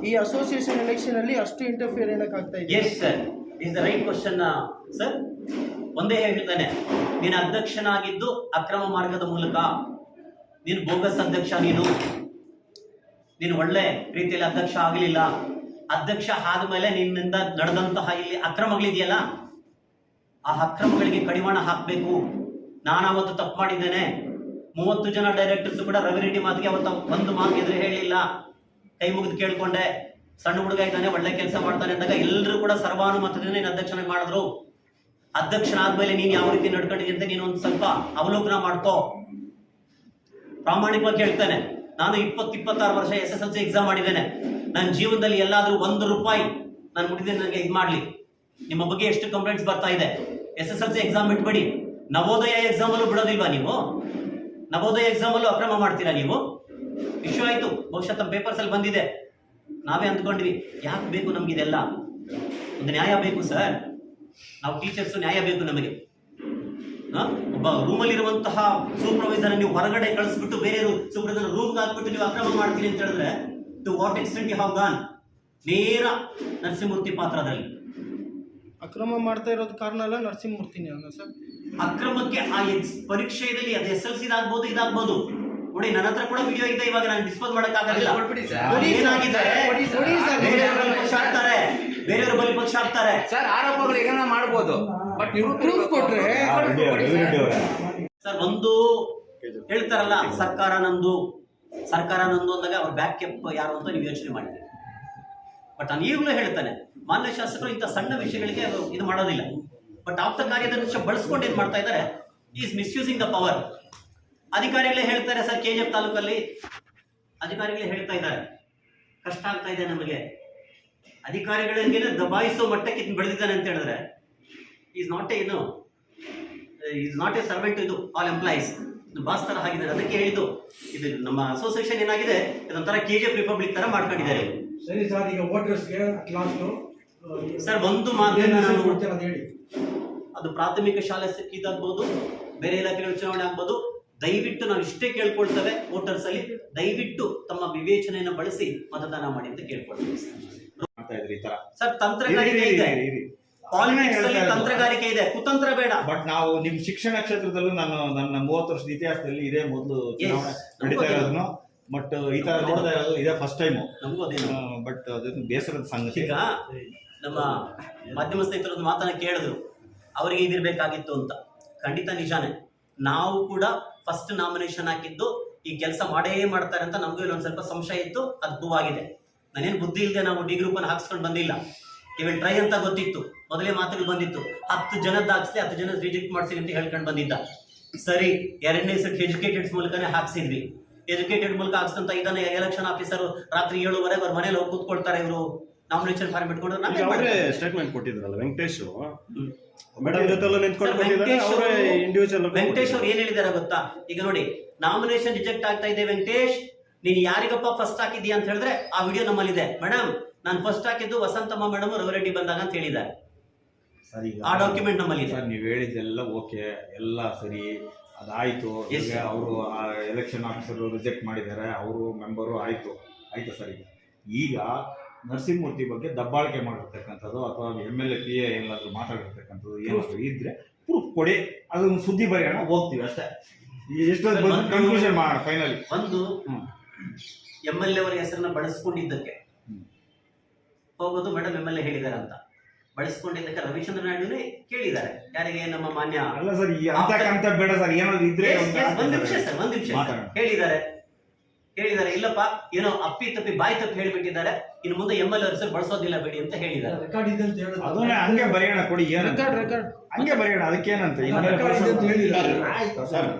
Speaker 6: ಈ ಅಸೋಸಿಯೇಷನ್ ಎಲೆಕ್ಷನ್ ಅಲ್ಲಿ ಅಷ್ಟು ಇಂಟರ್ಫಿಯರ್ ಏನಕ್ಕೆ ಆಗ್ತಾ ಇದೆ?
Speaker 1: Yes sir, is the right question sir. ಒಂದೇ ಹೇಳ್ತಾನೆ, ನೀನು ಅಧ್ಯಕ್ಷನಾಗಿದ್ದು ಅಕ್ರಮ ಮಾರ್ಗದ ಮೂಲಕ, ನೀನು ಬೋಗಸ್ ಅಧ್ಯಕ್ಷ, ನೀನು ಒಳ್ಳೆ ರೀತಿಯಲ್ಲಿ ಅಧ್ಯಕ್ಷ ಆಗಲಿಲ್ಲ. ಅಧ್ಯಕ್ಷ ಆದ್ಮೇಲೆ ನಿನ್ನಿಂದ ನಡೆದಂತಹ ಇಲ್ಲಿ ಅಕ್ರಮಗಳಿದೆಯಲ್ಲ, ಆ ಅಕ್ರಮಗಳಿಗೆ ಕಡಿವಾಣ ಹಾಕಬೇಕು. ನಾನಾವತ್ತು ತಪ್ಪು ಮಾಡಿದ್ದೇನೆ. 30 ಜನ ಡೈರೆಕ್ಟರ್ಸ್ ಕೂಡ ರವಿ ರೆಡ್ಡಿ ಮಾತಿಗೆ ಅವತ್ತು ಒಂದು ಮಾತು ಎದುರು ಹೇಳಿಲ್ಲ, ಕೈ ಮುಗಿದು ಕೇಳ್ಕೊಂಡೆ. ಸಣ್ಣ ಹುಡುಗ ಇದ್ದಾನೆ, ಒಳ್ಳೆ ಕೆಲಸ ಮಾಡ್ತಾನೆ ಅಂದಾಗ ಎಲ್ಲರೂ ಕೂಡ ಸರ್ವಾನುಮತದಿಂದ ನೀನು ಅಧ್ಯಕ್ಷನಾಗಿ ಮಾಡಿದ್ರು. ಅಧ್ಯಕ್ಷನಾದ್ಮೇಲೆ ನೀನು ಯಾವ ರೀತಿ ನಡ್ಕೊಂಡಿದ್ದೆ ಅಂತ ನೀನು ಒಂದು ಸ್ವಲ್ಪ ಅವಲೋಕನ ಮಾಡ್ಕೋ. ಪ್ರಾಮಾಣಿಕವಾಗಿ ಹೇಳ್ತೇನೆ, ನಾನು 20-26 ವರ್ಷ SSLC ಎಕ್ಸಾಮ್ ಮಾಡಿದ್ದೇನೆ. ನನ್ನ ಜೀವನದಲ್ಲಿ ಎಲ್ಲಾದ್ರೂ ₹1 ನಾನು ಮುಟ್ಟಿದ್ದೆ ನನಗೆ ಇದು ಮಾಡ್ಲಿ. ನಿಮ್ಮ ಬಗ್ಗೆ ಎಷ್ಟು ಕಂಪ್ಲೇಂಟ್ಸ್ ಬರ್ತಾ ಇದೆ. SSLC ಎಕ್ಸಾಮ್ ಬಿಟ್ಬಿಡಿ, ನವೋದಯ ಎಕ್ಸಾಮ್ ಅಲ್ಲೂ ಬಿಡೋದಿಲ್ವಾ ನೀವು? ನವೋದಯ ಎಕ್ಸಾಮ್ ಅಲ್ಲೂ ಅಕ್ರಮ ಮಾಡ್ತೀರಾ ನೀವು? ಇಶ್ಯೂ ಆಯ್ತು, ಬಹುಶಃ ತಮ್ಮ ಪೇಪರ್ಸ್ ಅಲ್ಲಿ ಬಂದಿದೆ. ನಾವೇ ಅಂದ್ಕೊಂಡ್ವಿ, ಯಾಕೆ ಬೇಕು ನಮ್ಗಿದೆಲ್ಲ? ಒಂದು ನ್ಯಾಯ ಬೇಕು ಸರ್. ನಾವು ಟೀಚರ್ಸ್, ನ್ಯಾಯ ಬೇಕು ನಮಗೆ. ಒಬ್ಬ ರೂಮಲ್ಲಿರುವಂತಹ ಸೂಪರ್ವೈಸರ್ ನೀವು ಹೊರಗಡೆ ಕಳಿಸ್ಬಿಟ್ಟು ಬೇರೆ ಸೂಪರ್ವೈಸರ್ ರೂಮ್ಗೆ ಹಾಕ್ಬಿಟ್ಟು ನೀವು ಅಕ್ರಮ ಮಾಡ್ತೀರಿ ಅಂತ ಹೇಳಿದ್ರೆ, to what extent you have gone? ನೇರ ನರಸಿಂಹಮೂರ್ತಿ ಪಾತ್ರದಲ್ಲಿ
Speaker 6: ಅಕ್ರಮ ಮಾಡ್ತಾ ಇರೋದು ಕಾರಣ ಅಲ್ಲ ನರಸಿಂಹಮೂರ್ತಿನೇ ಅಲ್ಲ ಸರ್.
Speaker 1: ಅಕ್ರಮಕ್ಕೆ ಆ ಪರೀಕ್ಷೆಯಲ್ಲಿ ಅದು SSLC ಇದಾಗ್ಬೋದು, ಇದಾಗ್ಬೋದು. ನೋಡಿ, ನನ್ನ ಹತ್ರ ಕೂಡ ವಿಡಿಯೋ ಇದೆ. ಇವಾಗ ನಾನು ಡಿಸ್ಪೋಸ್ ಮಾಡಕ್ಕಾಗಲ್ಲ. ಏನಾಗಿದ್ದಾರೆ, ಬೇರೆಯವರು ಬಲಿಪಕ್ಷ ಆಗ್ತಾರೆ
Speaker 5: ಸರ್. ಆರೋಪಗಳು ಏನಾರ ಮಾಡ್ಬೋದು, ಬಟ್
Speaker 6: ಪ್ರೂಫ್ ಕೊಟ್ರೆ
Speaker 1: ಸರ್. ಒಂದು ಹೇಳ್ತಾರಲ್ಲ, ಸರ್ಕಾರ ನಂದು ಅಂದಾಗ ಅವ್ರ ಬ್ಯಾಕ್ ಕೆಪ್ ಯಾರು ಅಂತ ನೀವು ಯೋಚನೆ ಮಾಡಿದ್ದೀರಿ. ಬಟ್ ನಾನು ಈಗಲೂ ಹೇಳ್ತಾನೆ, ಮಾನ್ಯ ಶಾಸಕರು ಇಂಥ ಸಣ್ಣ ವಿಷಯಗಳಿಗೆ ಇದು ಮಾಡೋದಿಲ್ಲ. ಬಟ್ ಆಪ್ತ ಕಾರ್ಯದರ್ಶಿ ಬಳಸ್ಕೊಂಡು ಏನ್ ಮಾಡ್ತಾ ಇದ್ದಾರೆ, ಈಸ್ ಮಿಸ್ಯೂಸಿಂಗ್ ದ ಪವರ್. ಅಧಿಕಾರಿಗಳೇ ಹೇಳ್ತಾರೆ ಸರ್, KGF ತಾಲೂಕಲ್ಲಿ ಅಧಿಕಾರಿಗಳೇ ಹೇಳ್ತಾ ಇದ್ದಾರೆ, ಕಷ್ಟ ಆಗ್ತಾ ಇದೆ ನಮಗೆ. ಅಧಿಕಾರಿಗಳಿಗೆ ದಬಾಯಿಸೋ ಮಟ್ಟಕ್ಕೆ ಬೆಳೆದಿದ್ದಾನೆ ಅಂತ ಹೇಳಿದ್ರೆ, ಈಸ್ ನಾಟ್ ಎ ಸರ್ವೆಂಟ್ ಇದು ಆಲ್ ಎಂಪ್ಲಾಯೀಸ್. ಬಾಸ್ ತರ ಆಗಿದ್ದಾರೆ. ಅದಕ್ಕೆ ಹೇಳಿದ್ದು ಇದು ನಮ್ಮ ಅಸೋಸಿಯೇಷನ್ ಏನಾಗಿದೆ ಇದೊಂಥರ KGF ರಿಪಬ್ಲಿಕ್ ತರ ಮಾಡ್ಕೊಂಡಿದ್ದಾರೆ.
Speaker 7: ಸರಿ ಸರ್, ಈಗ ವೋಟರ್ಸ್ಗೆ ಲಾಸ್ಟ್
Speaker 1: ಸರ್ ಒಂದು ಮಾತನ್ನ ನಾನು
Speaker 7: ಅದು ಹೇಳಿ.
Speaker 1: ಅದು ಪ್ರಾಥಮಿಕ ಶಾಲೆ ಇದಾಗ್ಬೋದು, ಬೇರೆ ಇಲಾಖೆಗಳ ಚುನಾವಣೆ ಆಗ್ಬೋದು, ದಯವಿಟ್ಟು ನಾವು ಇಷ್ಟೇ ಕೇಳ್ಕೊಳ್ತೇವೆ ವೋಟರ್ಸ್ ಅಲ್ಲಿ, ದಯವಿಟ್ಟು ತಮ್ಮ ವಿವೇಚನೆಯನ್ನು ಬಳಸಿ ಮತದಾನ ಮಾಡಿ ಅಂತ ಕೇಳ್ಕೊಳ್ತೀವಿ
Speaker 4: ಮಾಡ್ತಾ ಇದ್ರಿ ಈ ತರ.
Speaker 1: ಸರ್. ತಂತ್ರಗಾರಿಕೆ ಇದೆ, ಪಾಲಿಟಿಕ್ಸ್ ಅಲ್ಲಿ ತಂತ್ರಗಾರಿಕೆ ಇದೆ, ಕುತಂತ್ರ ಬೇಡ.
Speaker 4: ಬಟ್ ನಾವು ನಿಮ್ ಶಿಕ್ಷಣ ಕ್ಷೇತ್ರದಲ್ಲೂ ನನ್ನ 30 ವರ್ಷದ ಇತಿಹಾಸದಲ್ಲಿ ಇದೇ ಮೊದಲು ಚುನಾವಣೆ ನಡೀತಾ ಇರೋದನ್ನು, ಬಟ್ ಈ ತರ ನೋಡ್ತಾ ಇರೋದು ಇದೇ ಫಸ್ಟ್ ಟೈಮು.
Speaker 1: ನಮಗೂ ಅದೇನು,
Speaker 4: ಬಟ್ ಅದನ್ನು ಬೇಸರದ ಸಂಗತಿ.
Speaker 1: ಈಗ ನಮ್ಮ ಮಾಧ್ಯಮ ಸ್ನೇಹಿತರೊಂದು ಮಾತನ್ನ ಕೇಳಿದ್ರು, ಅವರಿಗೆ ಇದಿರ್ಬೇಕಾಗಿತ್ತು ಅಂತ. ಖಂಡಿತ ನಿಜಾನೇ. ನಾವು ಕೂಡ ಫಸ್ಟ್ ನಾಮಿನೇಷನ್ ಹಾಕಿದ್ದು ಈ ಕೆಲಸ ಮಾಡೇ ಮಾಡ್ತಾರೆ ಅಂತ ನಮಗೂ ಇಲ್ಲೊಂದು ಸ್ವಲ್ಪ ಸಂಶಯ ಇತ್ತು, ಅದು ಪ್ರೂವ್ ಆಗಿದೆ. ನಾನೇನು ಬುದ್ಧಿ ಇಲ್ಲದೆ ನಾವು ಡಿ ಗ್ರೂಪ್ ಅನ್ನು ಹಾಕ್ಸ್ಕೊಂಡು ಬಂದಿಲ್ಲ, ಇವೆಲ್ ಟ್ರೈ ಅಂತ ಗೊತ್ತಿತ್ತು, ಮೊದಲೇ ಮಾತುಗಳು ಬಂದಿತ್ತು. 10 ಜನದ ಹಾಕ್ಸಿ 10 ಜನ ರಿಜೆಕ್ಟ್ ಮಾಡ್ತೀನಿ ಅಂತ ಹೇಳ್ಕೊಂಡು ಬಂದಿದ್ದ. ಸರಿ, 2ನೇ ಸೆಟ್ ಎಜುಕೇಟೆಡ್ ಮೂಲಕನೇ ಹಾಕ್ಸಿದ್ವಿ. ಎಜುಕೇಟೆಡ್ ಮೂಲಕ ಹಾಕ್ಸಂತ ಇದನ್ನ ಎಲೆಕ್ಷನ್ ಆಫೀಸರ್ ರಾತ್ರಿ 7:30 ಅವ್ರ ಮನೇಲಿ ಹೋಗಿ ಕೂತ್ಕೊಳ್ತಾರೆ, ಇವರು ನಾಮಿನೇಷನ್ ಫಾರ್ಮ್ ಇಟ್ಕೊಂಡು.
Speaker 3: ಅವರೇ ಸ್ಟೇಟ್ಮೆಂಟ್ ಕೊಟ್ಟಿದ್ರಲ್ಲ ವೆಂಕಟೇಶ್ ಮೇಡಮ್ ಜೊತೆಲ್ಲ ನಿಂತ್ಕೊಂಡು ಕೊಟ್ಟಿದ್ದಾರೆ. ಅವರೇ ಇಂಡಿವಿಜುವಲ್
Speaker 1: ವೆಂಕಟೇಶ್ ಅವ್ರು ಏನ್ ಹೇಳಿದಾರೆ ಗೊತ್ತಾ? ಈಗ ನೋಡಿ, ನಾಮಿನೇಷನ್ ರಿಜೆಕ್ಟ್ ಆಗ್ತಾ ಇದೆ ವೆಂಕಟೇಶ್, ನೀನ್ ಯಾರಿಗಪ್ಪ ಫಸ್ಟ್ ಹಾಕಿದ್ಯಾ ಅಂತ ಹೇಳಿದ್ರೆ ಆ ವಿಡಿಯೋ ನಮ್ಮಲ್ಲಿದೆ. ಮೇಡಮ್ ನಾನು ಫಸ್ಟ್ ಹಾಕಿದ್ದು ವಸಂತಮ್ಮ ಮೇಡಮ್ ರಘುರೆಡ್ಡಿ ಬಂದಾಗ ಅಂತ ಹೇಳಿದ್ದಾರೆ. ಆ ಡಾಕ್ಯುಮೆಂಟ್ ನಮ್ಮಲ್ಲಿ ಇದೆ.
Speaker 4: ಸರ್, ನೀವು ಹೇಳಿದ್ದೆಲ್ಲ ಓಕೆ, ಎಲ್ಲ ಸರಿ, ಅದಾಯ್ತು.
Speaker 1: Yes,
Speaker 4: ಈಗ
Speaker 1: sir.
Speaker 4: ಅವರು ಎಲೆಕ್ಷನ್ ಆಫೀಸರ್ ರಿಜೆಕ್ಟ್ ಮಾಡಿದ್ದಾರೆ, ಅವರು ಮೆಂಬರು ಆಯ್ತು ಸರ್. ಈಗ ನರಸಿಂಹಮೂರ್ತಿ ಬಗ್ಗೆ ದಬ್ಬಾಳಿಕೆ ಮಾಡಿರ್ತಕ್ಕಂಥದ್ದು ಅಥವಾ MLA PA ಏನಾದರೂ ಮಾತಾಡಿರ್ತಕ್ಕಂಥದ್ದು ಏನಾದರೂ ಇದ್ರೆ ಪ್ರೂಫ್ ಕೊಡಿ, ಅದೊಂದು ಸುದ್ದಿ ಬರೆಯೋಣ, ಹೋಗ್ತೀವಿ ಅಷ್ಟೇ. ಎಷ್ಟೊಂದು ಕನ್ಕ್ಲೂಷನ್ ಮಾಡೋಣ ಫೈನಲಿ.
Speaker 1: ಒಂದು MLA ಅವರ ಹೆಸರನ್ನ ಬಳಸ್ಕೊಂಡಿದ್ದಕ್ಕೆ ಹೋಗೋದು, ಮೇಡಮ್ MLA ಹೇಳಿದಾರೆ ಅಂತ ಬಳಸ್ಕೊಂಡಿದ್ದಕ್ಕೆ ರವಿಚಂದ್ರ ನಾಯ್ಡುನೇ ಕೇಳಿದ್ದಾರೆ. ಯಾರಿಗೆ? ನಮ್ಮ ಮಾನ್ಯ
Speaker 4: ಅಲ್ಲ ಸರ್, ಅಂತ ಬೇಡ ಸರ್, ಏನಾದ್ರು ಇದ್ರೆ
Speaker 1: ಒಂದ್ ನಿಮಿಷ ಹೇಳಿದ್ದಾರೆ. ಇಲ್ಲಪ್ಪ ಏನೋ ಅಪ್ಪಿ ತಪ್ಪಿ ಬಾಯಿ ತಪ್ಪಿ ಹೇಳ್ಬಿಟ್ಟಿದ್ದಾರೆ, ಇನ್ನು ಮುಂದೆ MLA ಹೆಸರು ಬಳಸೋದಿಲ್ಲ ಬೇಡಿ ಅಂತ ಹೇಳಿದ್ದಾರೆ.
Speaker 7: ರೆಕಾರ್ಡ್ ಇದೆ ಅಂತ ಹೇಳೋದು.
Speaker 4: ಅದನ್ನೇ ಹಂಗೆ ಬರೆಯೋಣ, ಕೊಡಿ, ಏನು
Speaker 6: ರೆಕಾರ್ಡ್
Speaker 4: ಹಂಗೆ ಬರೆಯೋಣ, ಅದಕ್ಕೇನಂತ
Speaker 7: ರೆಕಾರ್ಡ್ ಇದೆ ಅಂತ ಹೇಳಿದ್ದಾರೆ.
Speaker 2: ಆಯ್ತು ಸರ್.